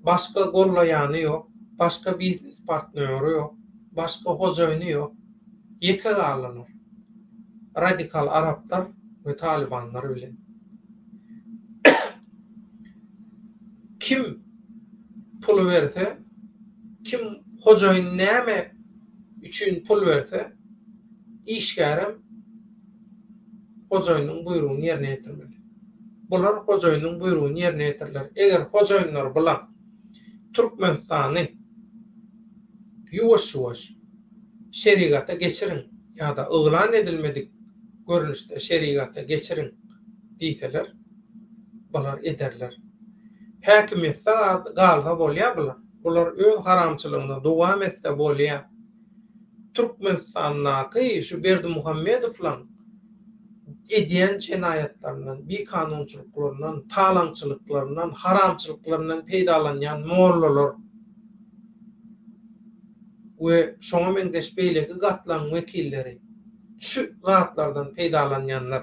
S1: Başga gollaýany ýok. Başka biznes partneri yok. Başka hocaýyny yok. Ýeke galanlar. Radikal Araplar ve Talibanlar bilen. Kim pul verse, kim hocaýyny näme üçin pul verse, işgärem hocaýynyň buyrugyny ýerine ýetirmeli. Bular hocaýynyň buyrugyny ýerine ýetirler. Eger hocaýynlar bilen Türkmenistany ýuwaş-ýuwaş şeriata geçirin ýa-da yglan edilmedik görünüşde şeriata geçirin diýseler, bular ederler. Häkimet galda bolýar bular. Bular öz haramçylygyna dowam etse bolýar. Türkmenistandaky şu Berdimuhammedow edýän cinayetlerden, bir kanunçylyklarından, talaňçylyklarından, haramçylyklarından peýdalanýan mollalar we şoňa meňdeş beýlegi gatlaň wekilleri şu zatlardan peýdalanýanlar,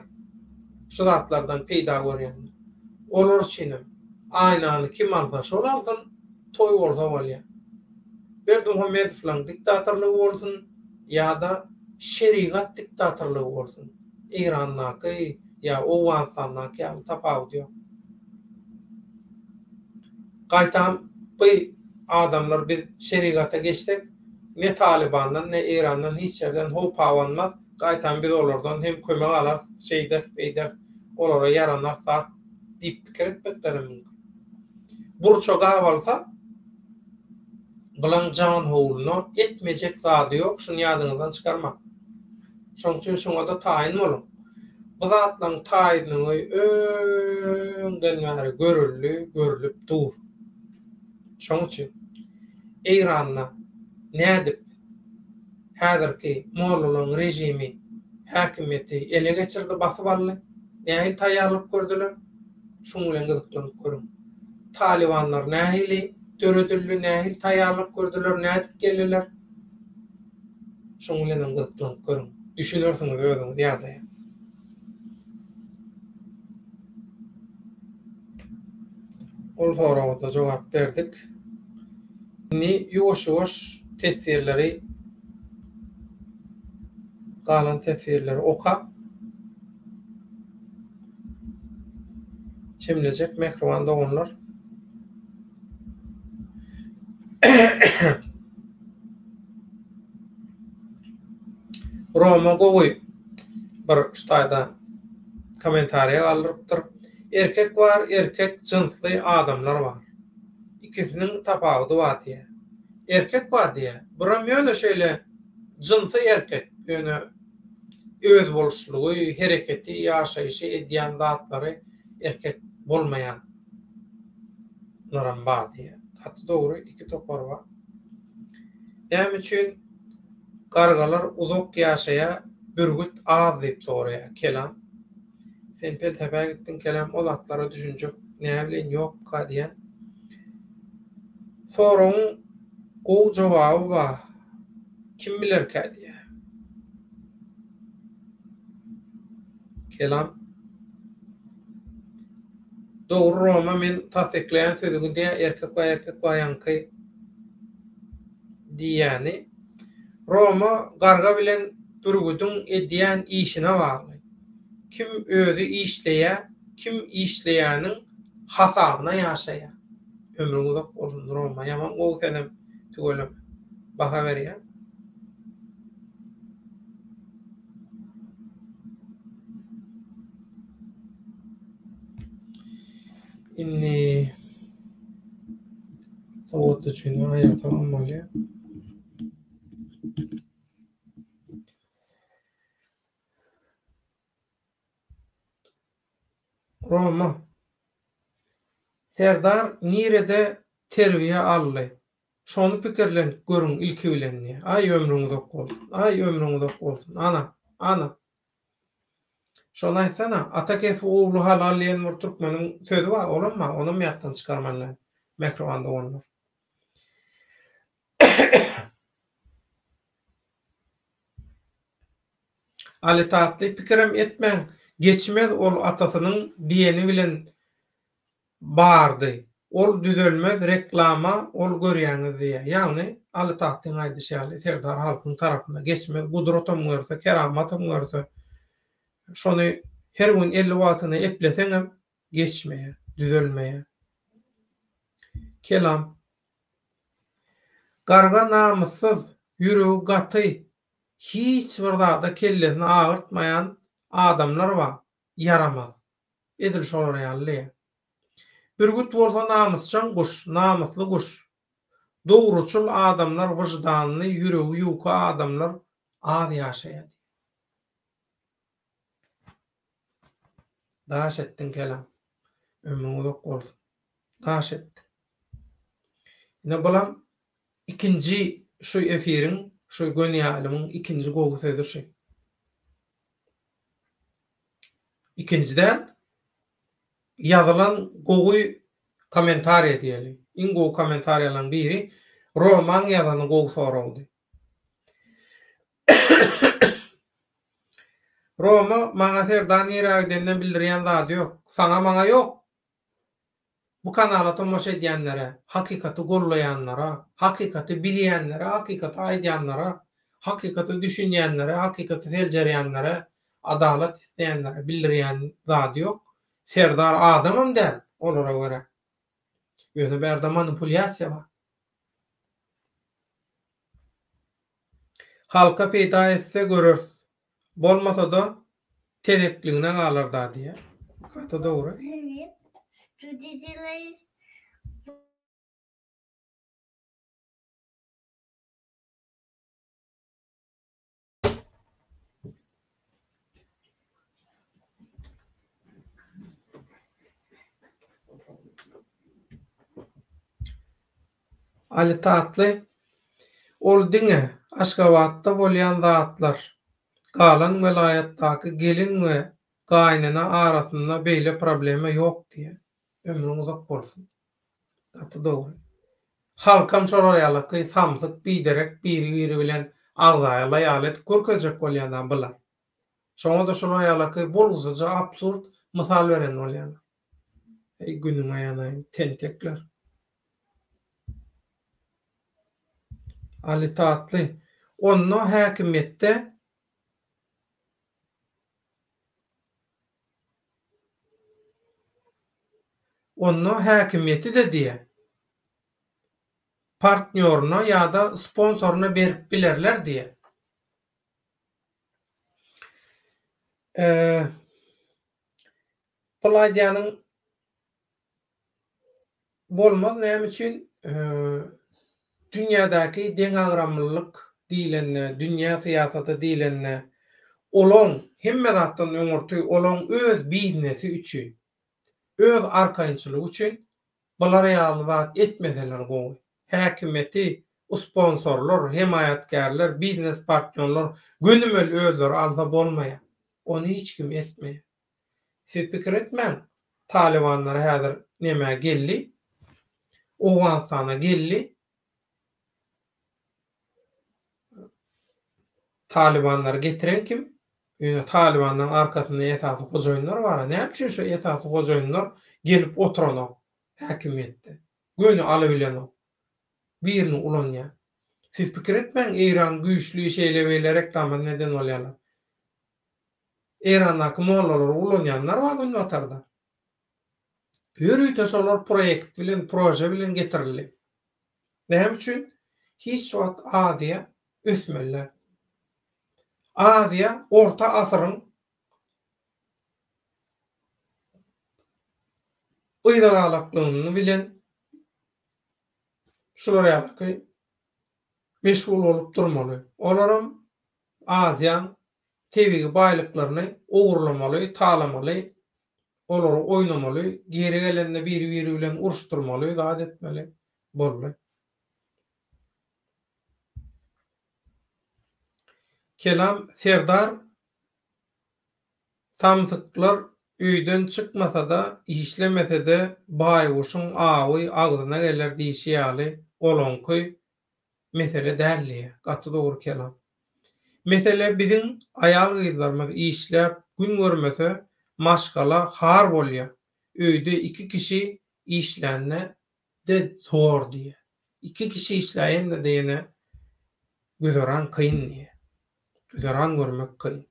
S1: şu zatlardan peýda görýänler. Olar üçin aýnany kim alsa şol alsyn, toý bolsa bolýar. Berdimuhammedow diktatorlygy bolsun ýa-da şeriat diktatorlygy bolsun. İran'daki ya Owganistan'daki tapawut ýok. Gaýtam bu adamlar biz şeriata geçsek ne Taliban'dan ne İran'dan hiç yerden hop awanmaz. Gaýtam biz olardan hem kömek alar, beýder, olara yaranar zat diýip pikir etmekleri mümkin. Burçoga awalsa bulan jan howluny etmejek zady ýok, şuny ýadyňyzdan çykarmak. Şoň üçin şoňa da taýin bolun. Bu zatlaryň taýyny öňden bäri görülüp dur. Şoň üçin Eýranda nädip häzirki mollaryň rejimi, häkimeti ele geçirdi, basyp aldy. Nähili taýýarlyk gördüler? Şoň bilen gyzyklanyp görün. Talibanlar nähili döredildi, nähili taýýarlyk gördüler, nädip geldiler? Şoň bilen gyzyklanyp görün. Düşünürsiňiz özüňiz ýa-da. Ol soraga da jogap berdik. Ni ýuwaş-ýuwaş tesirleri, galan tesirleri okap, çemlejek mehriban doganlar. Roma gowy bir ştaýda kommentariýa galdyrypdyr. Erkek var, erkek jinsli adamlar var. İkisinin tapawuty var diye. Erkek var diye. Buram ýöne şeýle jinsy erkek, ýöne öz boluşlugy, hereketi, ýaşaýyşy edýän zatlary erkek bolmaýan naram bar diye. Hatda dogry iki topar var. Näme üçin gargalar uzak ýaşaýa bürgüt az diýip soraýar kelam. Sen peltepe gittin kelam o zatlara düşünjek näme bilen ýok ka diýen. Soraň gowy jogaby bar. Kim biler ka diýär. Kelam dogry Roma men tasdikleýän sözüňde erkek baýanky diýäni Roma garga bilen bürgüdüň edýän işine bagly. Kim özü işleýär, kim işleýäniň hasabyna ýaşaýar. Ömrüň uzak bolsun Roma, ýaman gowy senem tügelem baha berýär. Inni sowatda üçin aýarsam bolýar. Roma. Serdar nirede terbiye ally. Şonu pikirlenip görüň ilki bilenni. Ay ömrüňiz ok bolsun. Ay ömrüňiz ok bolsun. Ana. Şonu aýtsana, ata kesip oğlu halalleýän bir türkmeniň sözü bar, olamma? Onu ýatdan çykarmanlar. Mekrowanda bolýar. Ali tatly pikirem etmeň. Geçmez ol atasynyň diýeni bilen bardy. Ol düzelmez reklama, ol görýäňiz diýe. Ýagny Ali tatlyň aýdyşy Serdar halkyň tarapynda geçmez gudratam görse, keramatam görse, şonu her gün 50 watyny epleseňem geçmeýe, düzelmeýe. Kelam. Garga namyssız, ýüregi gaty, hiç bir zada kellesini agyrtmaýan adamlar bar, yaramaz. Edil şolara ýaly. Bir gut bolsa namysçan guş, namysly guş. Dogruçul adamlar, wyjdanly, ýüregi ýuka adamlar az ýaşaýar. Daş etdiň kelam. Ömrüňiz ok bolsun. Daş etdiň. Ne bolam? İkinci şu efiriň, şu gönýalymyň ikinji gowy sözi şu. İkinciden ýazylan gowy komentariýa diýeli. Iň gowy komentariýalaryň biri roman ýazany gowy soragdy. Roma maňa Serdar Niragdenden bildirýän zady ýok. Sana maňa ýok. Bu kanala tomoşa edýänlere, hakikaty gollaýanlara, hakikaty bilýänlere, hakikaty aýdýanlara, hakikaty düşünýänlere, hakikaty seljerýänlere, adalat isleýänlere bildirýän zady ýok. Serdar adamam däl olara görä. Ýöne bärde manipulýasiýa bar. Halka peýda etse görürs. Bolmasa da tedekliginden galar da diye. Kata doğru.
S2: Evet. Stüdyoları
S1: Ali tatly ol diňe Aşgabatda bolýan zatlar. Galan welaýatdaky gelin we gaýnana arasynda beýle probleme ýok diýe. Ömrüň uzak bolsun. Ata dogry. Halkam şoraýalyky samsyk biderek biri bilen agzaýla ýalet görkezek bolýandan biler. Şoňa da şoraýalyky bolgusyja absurd mysal beren bolýar. Ey günüň aýanaýyn tentekler. Ali tatly onu häkimetde häkimeti de diye partnörüne ýa-da sponsoruna berip bilerler diye. Poladyanyň bolmaz näme üçin dünýädäki deň agramlyk diýilenne, dünýä syýasaty diýilenne olaň hemme zatdan öňürtü olaň öz biznesi üçin, öz arkaýynçylygy üçin bular ýaly zat etmeseler gowy. Häkimeti, sponsorlar, hemaýatgarlar, biznes partnerler gönümel özler alsa bolmaýar. Onu hiç kim etmeýär. Siz pikir etmeň. Talibanlar häzir näme geldi? Owganstana geldi. Talibanlar getiren kim? Ýöne Talibandan arkasynda esasy gojaýynlar bar. Näme üçin şu esasy gojaýynlar gelip oturany häkimetde? Göni alabilen birini ulanýar. Siz pikir etmeň, Eýran güýçli şeýlebeýle reklama neden bolýarlar. Eýrandaky mollalar ulanýanlar bar gün batarda. Ýürüýte şolar proýekt bilen, proje bilen getirildi. Näme üçin? Hiç wagt Aziýa ösmeler. Aziýa orta asyryň ýygalaklygyny bilen şular ýaly meşgul bolup durmaly. Olaram Aziýanyň tebigi baýlyklaryny ogrulamaly, talamaly. olary oýnamaly, geri gelende biri bilen uruşturmaly, zat etmeli bolmaly. Kelam Serdar tamsyklar üýden çykmasa-da, işlemese-de baýguşyň awy agzyna geler diýişi ýaly olanky mesele däldi. Gaty dogry kelam. Mesele biziň aýal gyzlarymyz işläp gün görmese maşgala har bolýar. Öýde 2 kişi işlänne de zor diýe. 2 kişi işläýän-de diýene güzaran kyn diýe. Güzaran görmek kyn.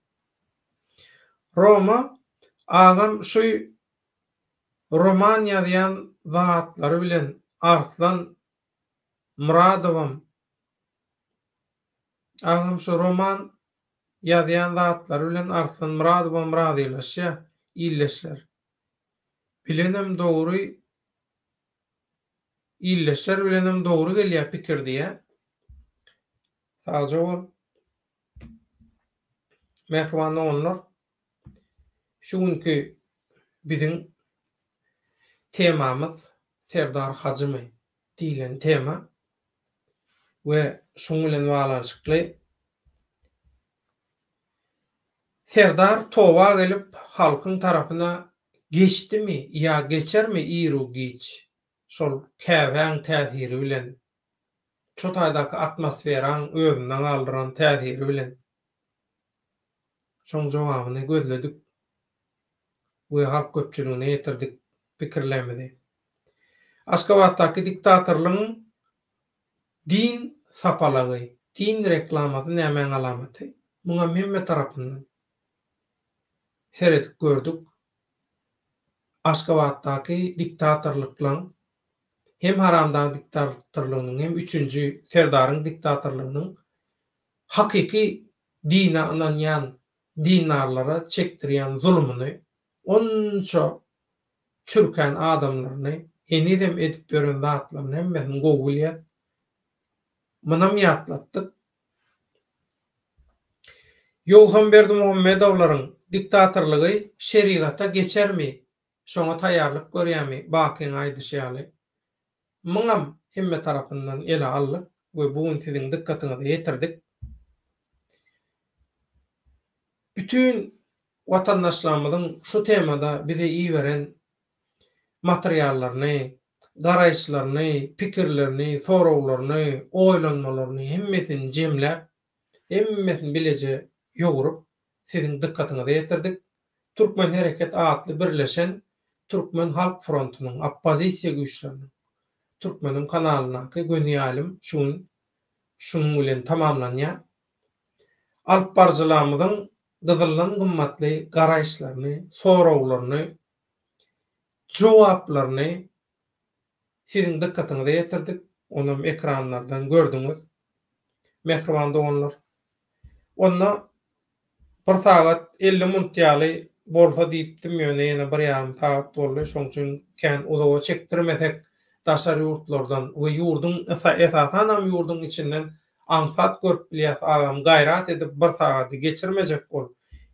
S1: Roma adam şu roman ýazýan zatlary bilen Arslan Muradowam adam şu roman ýazýan zatlary bilen Arslan Muradowam razylaşýa illeşler. Bilenem dogry illeşler bilenem dogry gelýär pikir diýe. Saja ol. Mehribanly onlar. Şuňky biziň temamyz Serdar Hacymy diýilen tema we şoň bilen baglanyşykly. Serdar towa gelip halkyň tarapyna geçdimi ýa geçermi ýyru giç? Şol käbäň täsiri bilen, çotaýdaky atmosferaň özünden aldyran täsiri bilen. Şoň jogabyny gözledik. We halk köpçüligine ýetirdik pikirlerimizi. Aşgabatdaky diktatorlygyň din sapalagy, din reklamasy nämeň alamaty? Muňa hemme tarapyndan seredip gördük. Aşgabatdaky diktatorlyklaryň hem haramdan diktatorlygynyň hem 3-nji Serdaryň diktatorlygynyň hakyky dine inanýan dinarlara çekdirýän zulmyny, onça çürken adamlaryny enidem edip beren zatlaryny hemmesini gowulýar. Munam ýatlatdyk. Ýolhan Berdimuhammedowylaryň diktatorlygy şeriata geçermi? Şoňa taýýarlyk görýärmi? Bakyň aýdyşýaly. Muňam hemme tarapyndan ele aldyk we bugün siziň dikkatyňizi ýetirdik. Bütün watandaşlarymyzyň şu temada bize iyi veren materiallaryny, garaýşlaryny, pikirlerini, sorawlaryny, oýlanmalaryny hemmesini jemläp, hemmesini bileje ýogurup siziň dikkatyňizi ýetirdik. Türkmen Hereket adly birleşen Türkmen Halk Frontunyň oppozisiýa güýçleriniň Türkmenim kanalyna gönýälim şuň bilen tamamlanýar. Alp barjalarymyzyň gyzyllan gymmatly garaýşlaryny, sorawlaryny, jogaplaryny siziň dikkatyňize ýetirdik. Onu ekranlardan gördüňiz. Mehriban doganlar. Onda 1 saat 50 minut ýaly bolsa diýipdim ýöne ýene 1,5 saat boldy. Şoň üçin kän uzawa çekdirmesek daşary ýurtlardan we ýurdun esasan ýurdun içinden ansat görüp bilýär adam gaýrat edip 1 sagaty geçirmejek bol.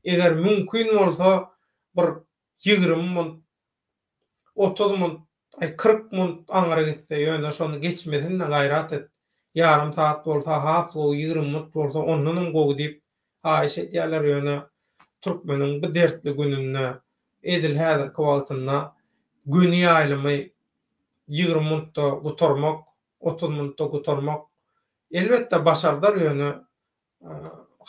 S1: Eger mümkin bolsa bir 20 minut 30 minut 40 minut aňyra gitse ýöne şonu geçmedin gaýrat et. Yarım saat bolsa has o 20 minut bolsa ondan gowy diýip haýyş etýärler ýöne Türkmeniň bu dertli gününe edil häzirki wagtyna güni ýaýlymy 20 minutda gutarmak, 30 minutda gutarmak elbetde başardylar ýöne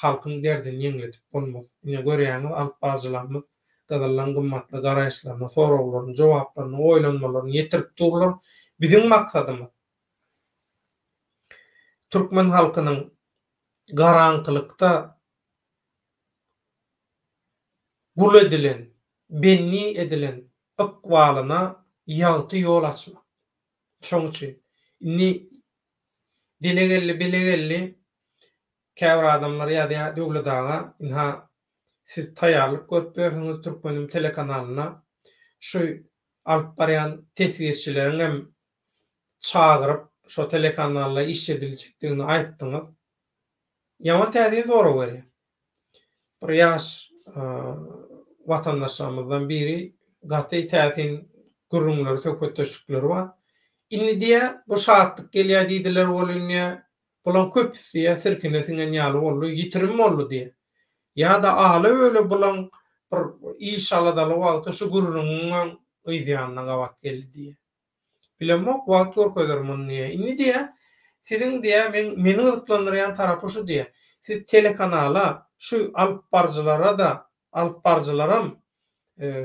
S1: halkyň derdini ýeňletip bolmaz. Ine görýäňiz alp barjalarymyz gazallan gymmatly garaýşlaryna, sorawlaryna, jogaplaryna, oýlanmalaryny ýetirip durlar. Biziň maksadymyz Türkmen halkynyň garankylykda gul edilen, benni edilen ykbalyna ýagty ýol açmak. Şoň üçin bilegelli käbir adamlar ýa-da döwletaga inha siz taýýarlyk görüp berýäňiz Türkmenim telekanalyna şu alp barýan tesvirçileriň hem çağırıp şu telekanalla iş ediljekdigini aýtdyňyz. Ýama täze zor berýär. Bir ýaş watandaşlarymyzdan biri gaty täsin gurrunlary tökötöşükleri var. Inni diye bu saatlyk gelýär diýdiler bolunýa. Bulan köpüsiýe sirkinesiňe ýaly boldy, ýitirim boldy diye. Ya da aly öyle bulan bir iş aladaly wagtda şu gurrunun ýanına gawat geldi diye. Bilemok wagt görkezlermin niye. Inni diye siziň diye meni ýyklandyrýan tarapy şu diye. Siz telekanala şu alyp barjylaram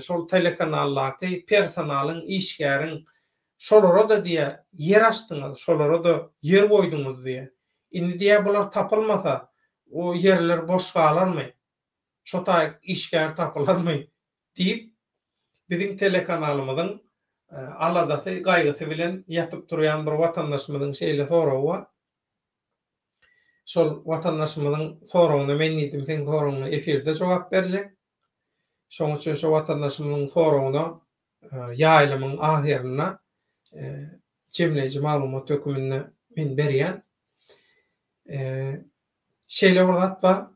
S1: şol telekanallarky personalyň işgäriň şolara da diye yer açdyňyz, şolara da yer goýdyňyz diye. Indi diye bular tapylmasa o yerler boş galarmy? Şota işgär tapylarmy? Diýip biziň telekanalymyzyň aladasy gaýgysy bilen ýatyp durýan bir watandaşymyzyň şeýle soragy bar. Şol watandaşymyzyň soragyna men diýdim, sen soragyna efirde jogap berjek. Şoň üçin şo watandaşymyzyň soragyna ýaýlymyň ahirine jemleýici maglumat hökümine men berýän. Şeýle bir zat bar.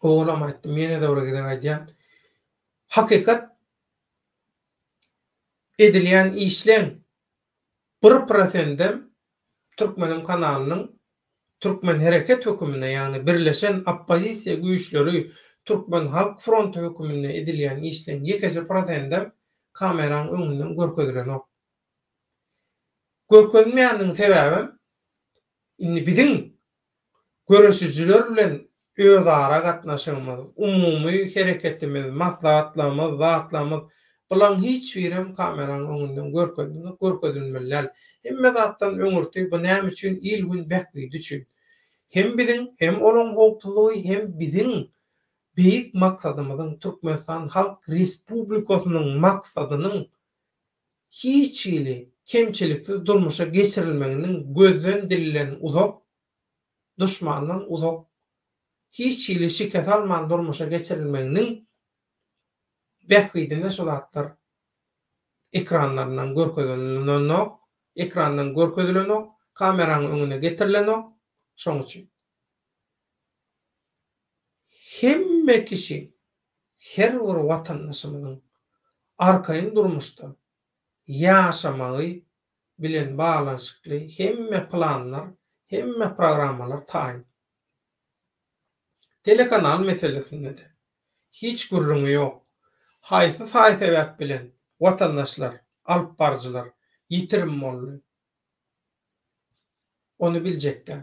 S1: Oğlam aýtdy, mene de oraya gidip aýdýan. Hakykat edilýän işleň 1%dem Türkmenim kanalynyň Türkmen Hereket hökümine, ýani Birleşen Oppozisiýa güýçleri Türkmen Halk Frontu hökümine edilýän işleň 2% kameraň öňünden görkezlenok. Görkezmeýändiň sebäbi inni biziň göreşijiler bilen özara gatnaşygymyz, umumy hereketimiz, maslahatlarymyz, zatlarymyz bulan hiç birim kameraň öňünden görkezilmeliler. Hemme zatdan öňürti bu näme üçin il gün bekleýdi üçin. Hem biziň hem olaň howpluly hem biziň beýik maksadymyzyň Türkmenistan Halk Respublikasynyň maksadynyň hiç ili kemçiliksiz durmuşa geçirilmeginiň gözden dililen uzak, düşmandan uzak, hiç ili şiket alman durmuşa geçirilmeginiň bekleýdinde şol zatlar ekranlaryndan görkezlenok, kameraň öňüne getirilenok. Şoň üçin hemme kişi, her bir watandaşymyzyň arkaýyn durmuşda ýaşamagy bilen baglanyşykly hemme planlar, hemme programmalar taýin. Telekanal meselesinde de hiç gurruňy ýok. Haýsy sebäp bilen watandaşlar, alyp barjylar ýitirim boldy. Onu biljekler.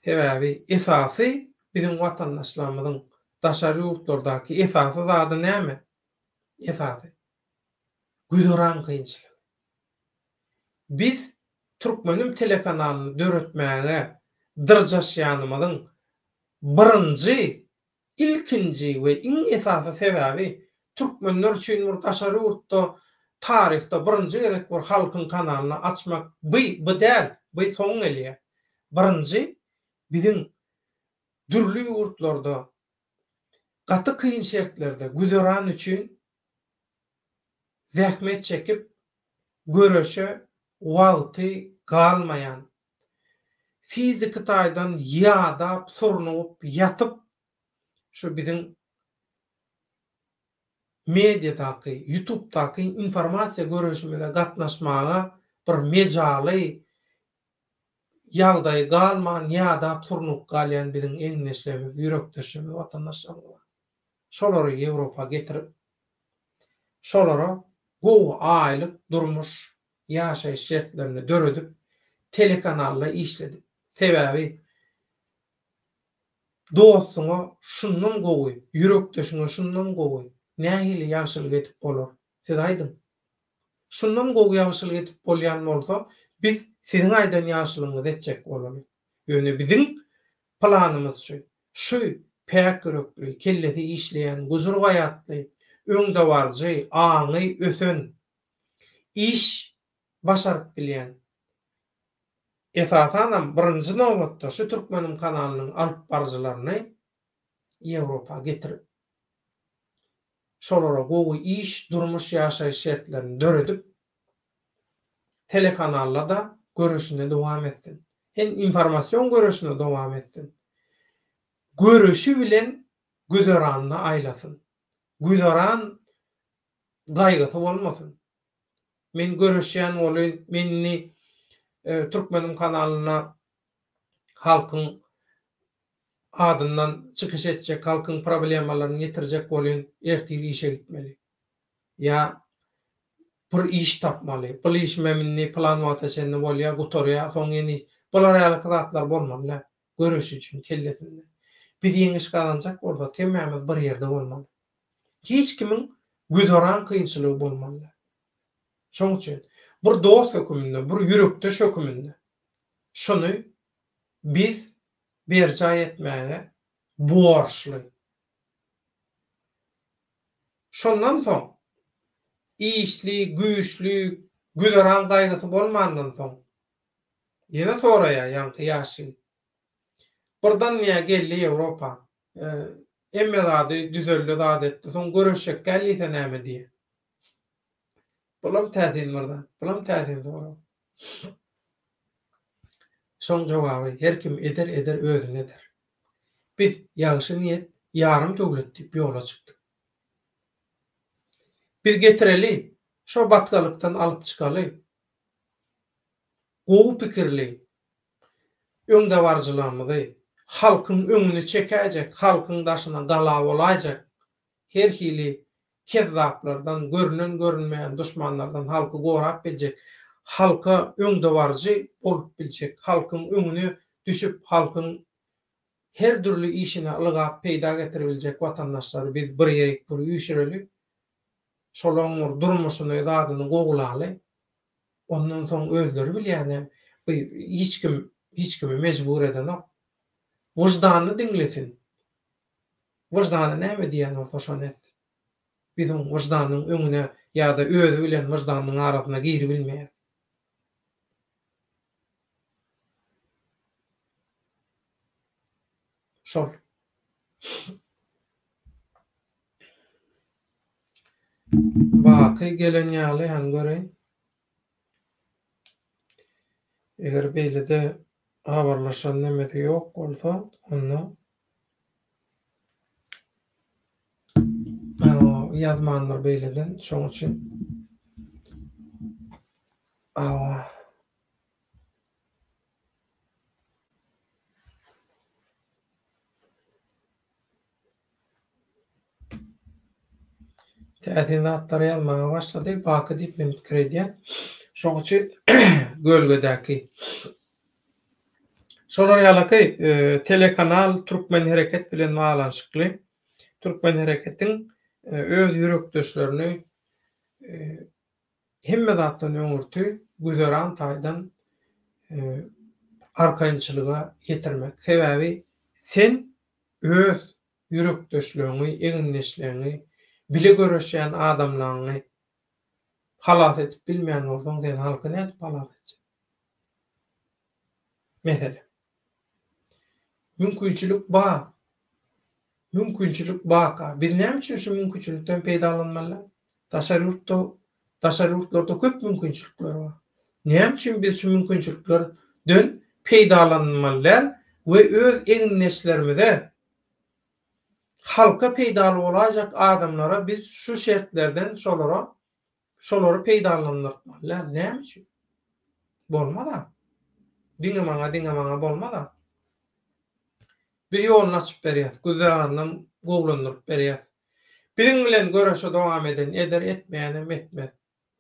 S1: Sebäbi esasy biziň watandaşlarymyzyň daşary ýurtlardaky esasy zady näme? Esasy güýdüren kynçylyk. Biz Türkmenim telekanalyny döretmäge dyrjaşýanymyzyň birinji, ilkinji we iň esasy sebäbi Türkmenler üçin bir daşary ýurtda tarihde birinji gerek bir halkyň kanalyny açmak bu däl, bu soň gelýär. Birinji biziň dürli ýurtlarda gaty kyn şertlerde güzäran üçin zähmet çekip göreşe wagty galmaýan, fiziki taýdan ýa-da surnup ýatyp şu biziň mediadaky, YouTube'daky informasiýa göreşmede gatnaşmaga bir mejaly ýagdaý galman, ýa-da surnup galýan biziň eňneşlerimiz, ýürekdeşlerimiz, watandaşlarymyz. Şolary Ýewropa getirip, şolara gowy aýlyk durmuş ýaşaýyş şertlerini döredip telekanalla işledi. Sebäbi dostuňa şundan gowy, ýürekdeşiňe şundan gowy nähili ýagşylyk etip bolar. Siz aýdyn. Şundan gowy ýagşylyk etip bolýan bolsa, biz siziň aýdan ýagşylygyňyzy etjek bolary. Ýöne biziň planymyz şu pek görekli, kellesi işleyen, guzur hayatlı, öňde barjy, aňy ösen, iş başaryp bilýän. Esasanam birinji nowbatda şu Türkmenim kanalynyň alyp barjylaryny Ýewropa getirip, şolara gowy iş, durmuş ýaşaýyş şertlerini döredip, telekanallarda göreşine dowam etsin. Hem informasiýon göreşine dowam etsin. Göreşi bilen güzeranyny aýlasyn. güýdaran gaýgysy bolmasyn. Men görüşýän bolan menni Türkmenim kanalyna halkyň adından çykyş etjek, halkyň problemalaryny ýetirjek bolan ertigi işe gitmeli. Ya bir iş tapmaly. Bu iş memnuni plan wataşenni bolýar, gutorýar, soň ýeni bular ýaly zatlar bolmaly. Görüş üçin kellesinde. Bir ýeňiş kazanjak bolsa, kemmämiz bir ýerde bolmaly. Hiç kimin güzoran kıyınçılığı bolmaly. Şoň üçin bir dost hökümünde, bir ýürekdeş hökümünde şunu biz berja etmäge borçly. Şondan soň işli, güýçli, güzoran gaýgysy bolmandan soň ýene soraýa ýanky ýaşy. Burdan niye geldi Avrupa? Emme zady düzellü zady etdi. Soň görüşek gelýse näme diýe. Bulam täzin burdan. Bulam täzin zor. Soň jogaby her kim eder özüne eder. Biz ýagşy niýet, ýarym döwletdi ýola çykdyk. Biz getireli, şo batgalykdan alyp çykaly. Gowy pikirli, öňde barjylygymyzy halkyň öňüne çekäjek, halkyň daşyna gala bolajak, her hili kezzaplardan, görünen görünmeýän duşmanlardan halky gorap biljek, halka öňde barjy bolup biljek, halkyň öňüne düşüp halkyň her türlü işine ılgap peýda getiribiljek watandaşlary biz bir ýere bir ýüşüreli, şolaň durmuşyny zadyny gogulaly, ondan soň özleri bilýär, hiç kimi mecbur edenok. Vicdanını dinlesin. Vicdanı näme diýen bolsa şonu etsin. Biz oň vicdanyň öňüne ýa-da özü bilen vicdanyň arasyna giri bilmeýäs. Şol. Baky gelen ýaly han göreň. Eger beýlede habarlaşan nemesi ýok bolsa, onda ýazmanlar beýleden, şoň üçin täsinatlar ýalmaga başlady, baky diýip men pikir edýän. Şoň üçin gölgedäki şolar ýalyky telekanal Türkmen Hereket bilen baglanyşykly. Türkmen Hereketiň öz ýürekdeşlerini hemme zatdan öňürtü güzoran taýdan arkaýynçylyga getirmek. Sebäbi sen öz ýürekdeşlerini, eňindeşlerini, bile görüşýän adamlaryny halas etip bilmeýän bolsaň, sen halky nädip halas etjek? Mesele. Mümkinçilik bar. Mümkinçilik baka. Biz näme üçin şu mümkinçilikden peýdalanmaly? Taşarruflarda köp mümkinçilikler bar. Näme üçin biz şu mümkinçiliklerden peýdalanmaly we öz eňindeşlerimize halka peýdaly bolajak adamlara biz şu şertlerden şolary peýdalanmaly. Näme üçin? Bolmada. Diňe maňa bolmada. Bir ýoluny açyp berýär, güzaranyň gowlandyryp berýär. Biriň bilen görüşe dowam eden, etmeýänem etmez.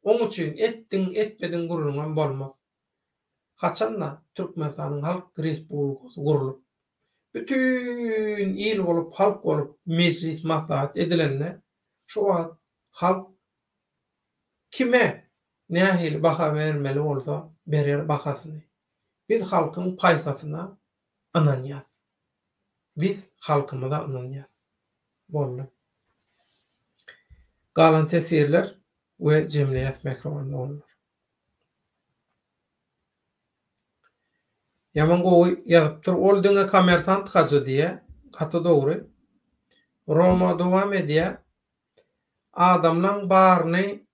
S1: Oň üçin etmedin gurulman bolmaz. Haçanda Türkmenistanyň Halk Respublikasy gurulyp, bütün il bolup, halk bolup meclis maslahat edilende şu wagt halk kime nähili baha bermeli bolsa berer bahasyny. Biz halkyň paýkasyna ananýar. Biz halkymyza ananýar. Boldy. Galan tesirler we jemleýet mikrofonda bolýar. Yaman gowy ýazypdyr. Ol diňe kommersant hajy diýe, gaty dogry. Roma dowam edýär. Adamlaň baryny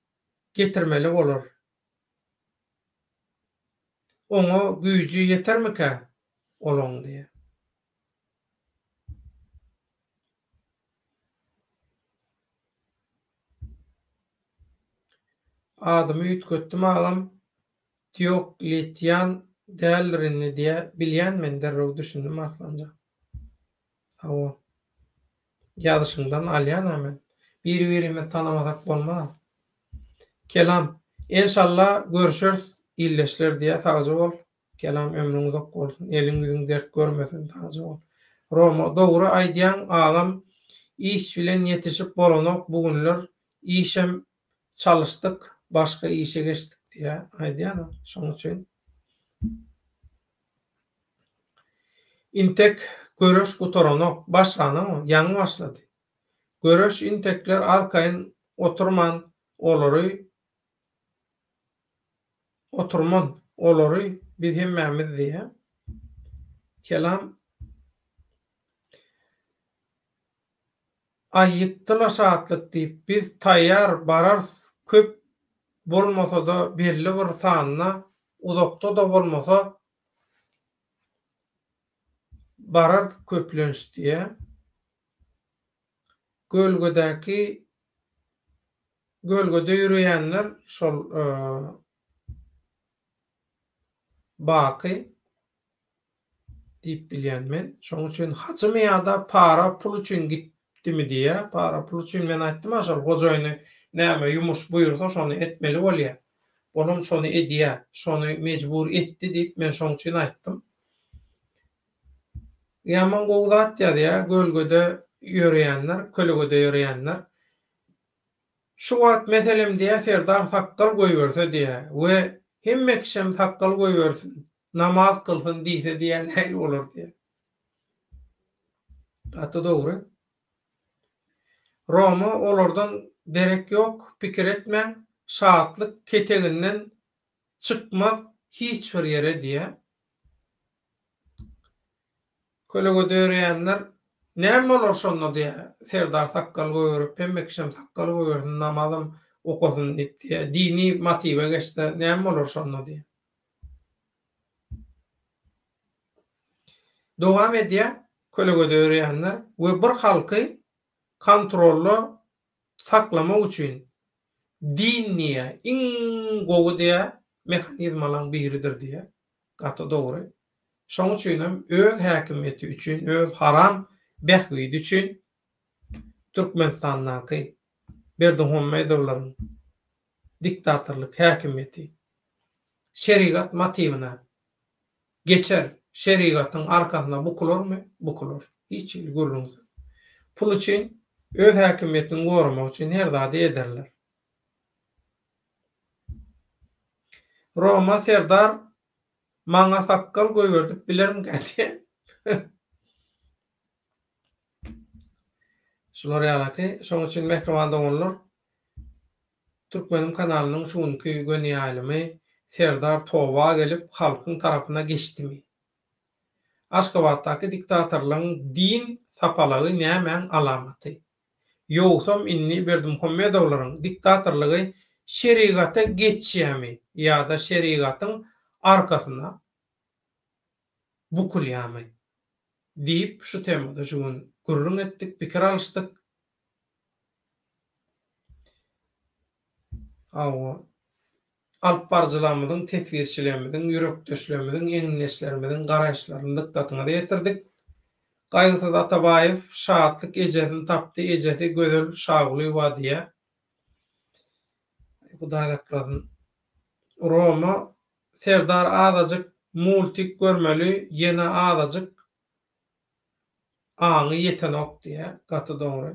S1: getirmeli bolar. Oňa güýji ýetermike? Olaň diýe. adymy üýtgetdim agam Diokletian däldirini diýe bilýänmen derrew düşündim artlanca. Hawa ýazyşyňdan alýan men. Bir-birimi tanamasak bolmaz. Kelam. İnşallah görüşürüz. İlleşler diye taýjy bol. Kelam ömrüň uzak bolsun. Eliň ýüzüň dert görmesin taýjy bol. Roma dogry aýdýan agam iş bilen ýetişip bolanok bugünler işem çalışdyk, başga işe geçdik diye aýdýan. Şoň üçin intek görüş gutoranok başlanyň ýaňy başlady. Görüş intekler arkaýyn oturman olary oturman olary biz hemmämiz diýe. Kelam aýykdyla saatlyk diýip biz taýýar barar köp bolmasa da belli bir sanyna uzakda da bolmasa barar köplenç diýe. Gölgede ýürüýänler şol baky diýip bilýänmen. Şoň üçin haçym ýa-da para pul üçin gitdimi diýe. Para pul üçin men aýtdym aşal gojaýyny näme ýumuş buyursa şonu etmeli bolýar. Olam şonu edýär, şonu mejbur etdi diýip men şoň üçin aýtdym. Ýaman gowdat ýa-da gölgede ýürüýänler, kölgede ýürüýänler şu wagt meselem diýe Serdar sakkal goýberse diýe we hemme kişem sakkal goýbersin, namaz kılsın diýse diýen näil bolar diýe. Ata dogry. Roma olardan derek ýok, pikir etmeň, şaatlyk keteginden çykmaz hiç bir ýere diýe. Kölgede ýürüýänler näme bolar şonda diýe. Serdar sakkal goýurup, hemme kişem sakkal goýbersin, namazym okasyn diýip diýe. Dini motive geçdi, näme bolar şonda diýe. Dowam edýär kölgede ýürüýänler we bir halky kontrolly saklamak üçin dinniýe iň gowy diýe mehanizmalaryň biridir diýe. Gata dogry. Şoň üçin öz häkimiyeti üçin, öz haram behgidi üçin Türkmenistandaky Berdimuhammedowylaryň diktatorlyk häkimiyeti şeriat motiwine geçer. Şeriatyň arkasyna bukularmy? Bukular. Hiç ilgurunsyz. Pul üçin öz häkimiyetini gorumak üçin her zady ederler. Roma Serdar maňa sakkal goýberdip bilerim gäti. Şular ýalaky, şoň üçin mehriban doganlar Türkmenim kanalynyň şuňky gönýälimi Serdar towa gelip halkyň tarapyna geçdimi? Aşgabatdaky diktatorlaryň din sapalygy nämeň alamaty? Ýogsam inni Berdimuhammedowylaryň diktatorlygy şeriata geçýärmi ýa-da şeriatyň arkasyna bukulýarmy? Diýip şu temada şuň gurrun etdik, pikir alışdyk. Awa alp barjylarymyzyň, tetwirçilerimizin, ýürekdeşlerimizin, eňinleşlerimizin garaýşlaryny dikkatyna ýetirdik. Gaýgysız Atabaýew şaatlyk ejesini tapdy, ejesi gözel şagly wadiýe. Bu daýraklaryn Roma Serdar azadyk multik görmeli, ýene azadyk aňy ýetenok diýe gaty dogry.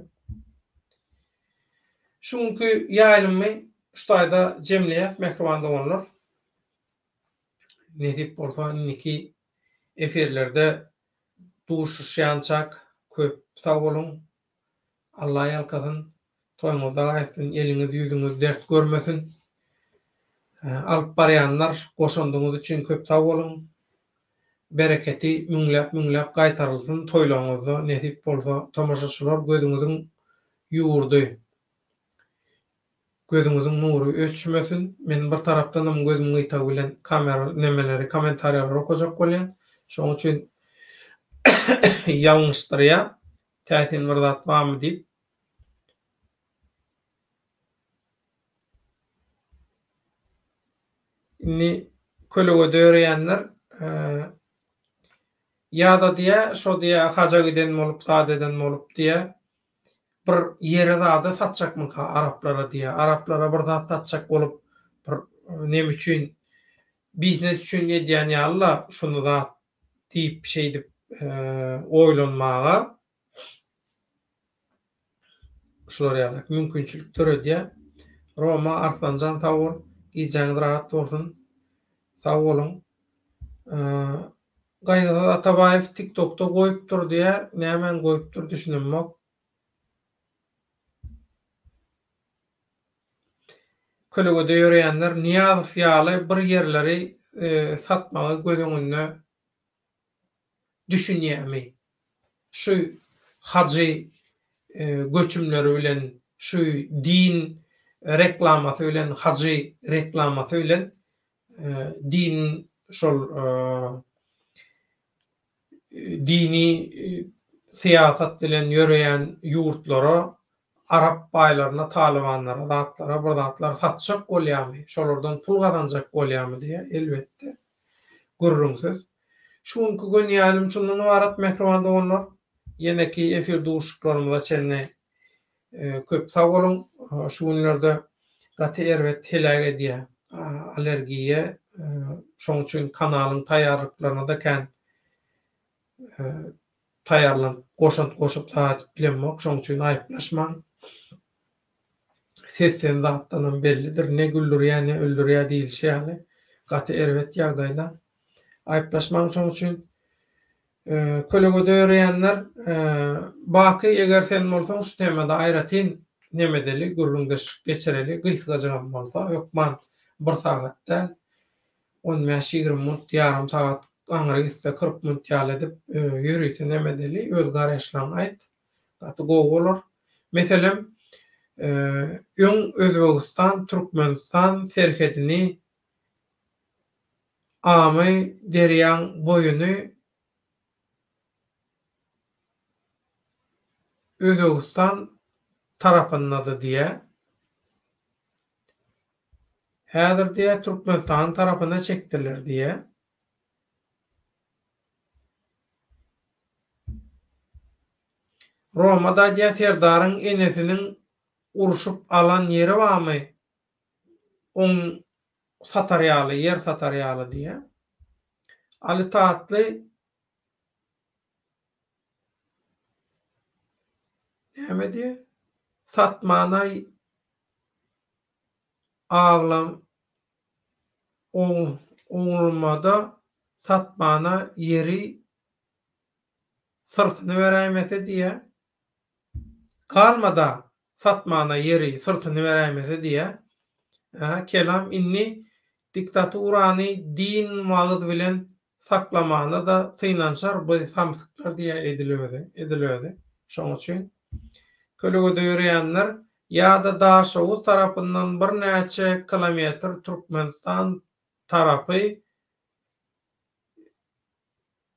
S1: Şuňky ýaýlymy şutaýda jemleýäs mehriban doganlar. Nedip bolsa inniki efirlerde duşuşýançak köp sag bolun. Allah ýalkasyn, toýuňyzda gaýsyn, eliňiz ýüzüňiz dert görmesin. Alyp barýanlar goşandyňyz üçin köp sag bolun. Bereketi müňläp gaýtarylsyn toýlaryňyzda nedip bolsa tamaşaçylar gözüňiziň ýurdy. Gözüňiziň nury öçmesin. Men bir tarapdan gözüm gyta bilen kamera nemeleri, kommentariýalar okajak bolýan. Şoň üçin ýalňyşdyrýa täsin bir zat barmy diýip inni kölege döreýänler ýa-da diýe, şo diýe haja giden bolup, zadeden bolup diýe bir ýere zada satjakmyka araplara diýe. Araplara bir zat satjak bolup bir nem üçin biznes üçin edýän ýaly şunu da diýip şey dip oýlanmaga şolar ýaly mümkinçilik töredýär. Roma Arslanjan sag bol, giýjäňiz rahat bolsun. Sag bolun. Gaýgyza Atabayew TikTok'ta goýup dur diýe, nämen goýup dur düşünenmek. Kölege döýürýänler Niýazow ýaly bir ýerleri satmagy gözüňünde düşünýärmi? Şu hajy göçümleri bilen, şu din reklamasy bilen, hajy reklamasy bilen din şol dini siyasat bilen ýöreýän ýurtlara, Arap baýlaryna, talibanlara, zatlara, bir zatlar satjak bolýarmy? Şolardan pul gazanjak bolýarmy diýe elbetde görürüňsiz. Şuňky gün ýalim şundan ibaret mehribanda bollar. Ýeneki efir duşuklarymyza çenne köp sag bolun. Şu günlerde gaty erwet helak edýär. Alergiýe, şoň üçin kanalyň taýýarlyklaryna da kän taýýarlan goşup saat bilenmek, şoň üçin aýyplaşmaň. Sesten zatdan bellidir. Ne güldürýär, ne öldürýär diýilşi ýaly. Gaty erwet ýagdaýda aýyplaşmaň, şoň üçin kölege döýürýänler baky eger sen bolsaň şu temada aýratyn nemedeli gurrundaş geçireli gysgajan bolsa ýokman 1 sagatda 15-20 minut, ýarym sagat aňyra gitse 40 minut ýaly edip ýürüýte nemedeli öz garaşlaryny aýt. Gaty gowy bolar. Meselem öň Özbegistan, Türkmenistan serhedini amy derýaň boýuny Özbegistan tarapynda diýe. Häzir diýe Türkmenistan tarapyna çekdiler diýe. Romada diýe serdaryň enesinin uruşup alan ýeri barmy? On sataryaly, yer sataryaly diýe. Ali Taatly näme diýe? Satmana ağlam oňulmada satmana ýeri sırtyny beräýmese diýe. Kalmada satmana ýeri sırtyny beräýmese diýe. Kelam inni diktaturany din wagt bilen saklamana da synançar bu samsyklar diýe edilýärdi. Şoň üçin kölege döýürýänler ýa-da Daşow tarapyndan bir näçe kilometr Türkmenistan tarapy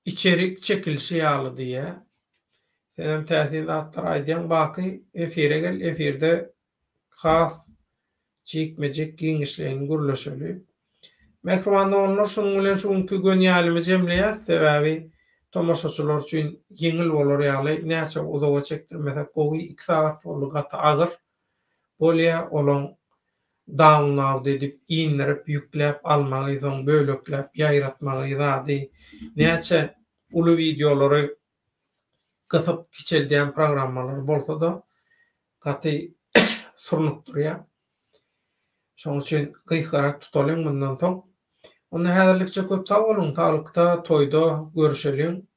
S1: içerik çekilşi ýaly diýe. Senem täsirlatlar aýdýan baky efire gel, efirde has çekmejek giňişlerini gürleşeli. Mehribanda onlar şonuň bilen şuňky gün ýalymy jemleýär, sebäbi tomaşaçylar üçin ýeňil bolar ýaly näçe uzağa çekdirmesek gowy 2 saat boldy gaty agyr bolýa olan download edip indirip ýükläp almagy, soň bölekläp ýaýratmagy zady näçe uly videolary gysyp kiçeldiýän programmalar bolsa da gaty surnukdurýar. Şoň üçin gysgarak tutalyň bundan soň. Onu häzirlikçe köp sag bolun, salykda, toýda görüşelim.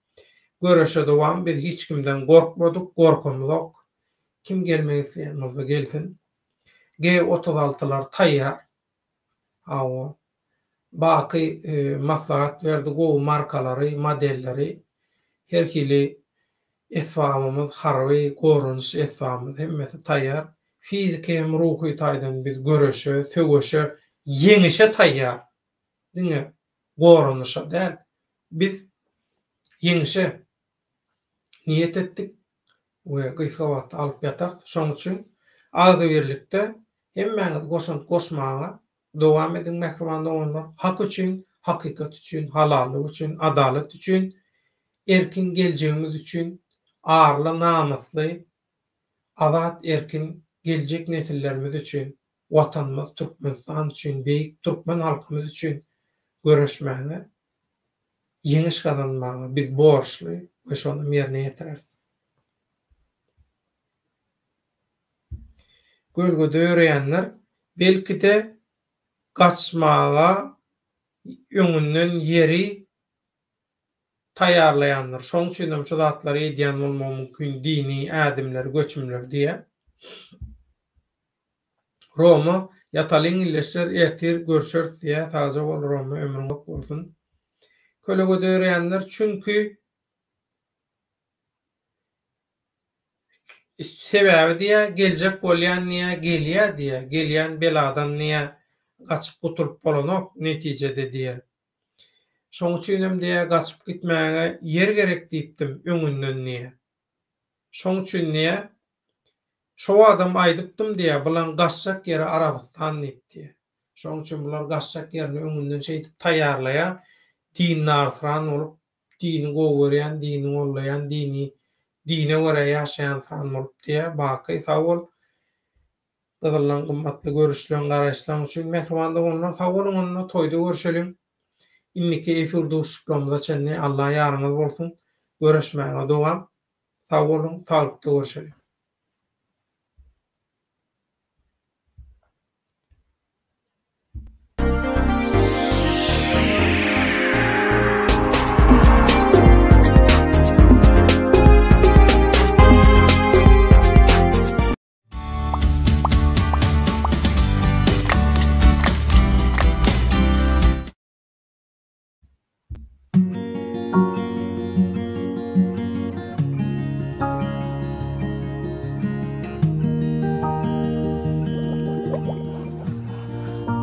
S1: Görüşe dowam, biz hiç kimden gorkmadyk, gorkumyz ok. Kim gelmek isleýän bolsa gelsin. G36'lar taýýar. Awa baky maslahat berdi, gowy markalary, modelleri, herkili esbabymyz, harby, gorunç esbabymyz hemmesi taýýar. Fiziki hem ruhy taýdan biz görüşe, söwüşe, ýeňişe taýýar. Diňe gorunuşa däl. Biz ýeňişe niýet etdik we gysga wagt alyp ýatar. Şoň üçin agdy birlikde hemmäňiz goşmaga dowam edin mehriban doganlar. Hak üçin, hakikat üçin, halallyk üçin, adalet üçin, erkin geleceğimiz üçin, arly, namusly, azat erkin geljek nesillerimiz üçin, watanymyz Türkmenistan üçin, beýik türkmen halkymyz üçin göreşmäge, ýeňiş kazanmaga biz borçly we şonu ýerine ýetireriz. Gölgede öýrenýänler belki-de gaçmaga öňünden ýeri taýýarlaýanlar. Şoň üçin hem şu zatlary edýän bolmagy mümkin, dini ädimler, göçümler diýe. Roma ýatalyň illeşler ertir görüşeriz diýe taza bol Roma ömrüň ok bolsun. Kölege öýrenýänler çünki sebäbi diýe geljek bolýan niýe gelýär diýe, gelýän beladan niýe gaçyp guturup bolanok netijede diýe. Şoň üçin hem diýe gaçyp gitmäge ýer gerek diýipdim öňünden niýe. Şoň üçin niýe şo adam aýdypdym diýe bulan gaçjak ýeri Arabistan diýipdi. Şoň üçin bular gaçjak ýerini öňünden şeýdip taýýarlaýar, din narfran bolup, dini gowurýan, dini gollaýan, dine göre ýaşaýan fan bolup diýe baky sawol gyzylan gymmatly görüşlen garaşlaryň üçin mehriban doganlar sag bolun, onda toýda görüşelim. Inniki efirde uşuklamyza çenni Allah ýarňyz bolsun. Görüşmäge dowam. Sag bolun, saglyply görüşelim.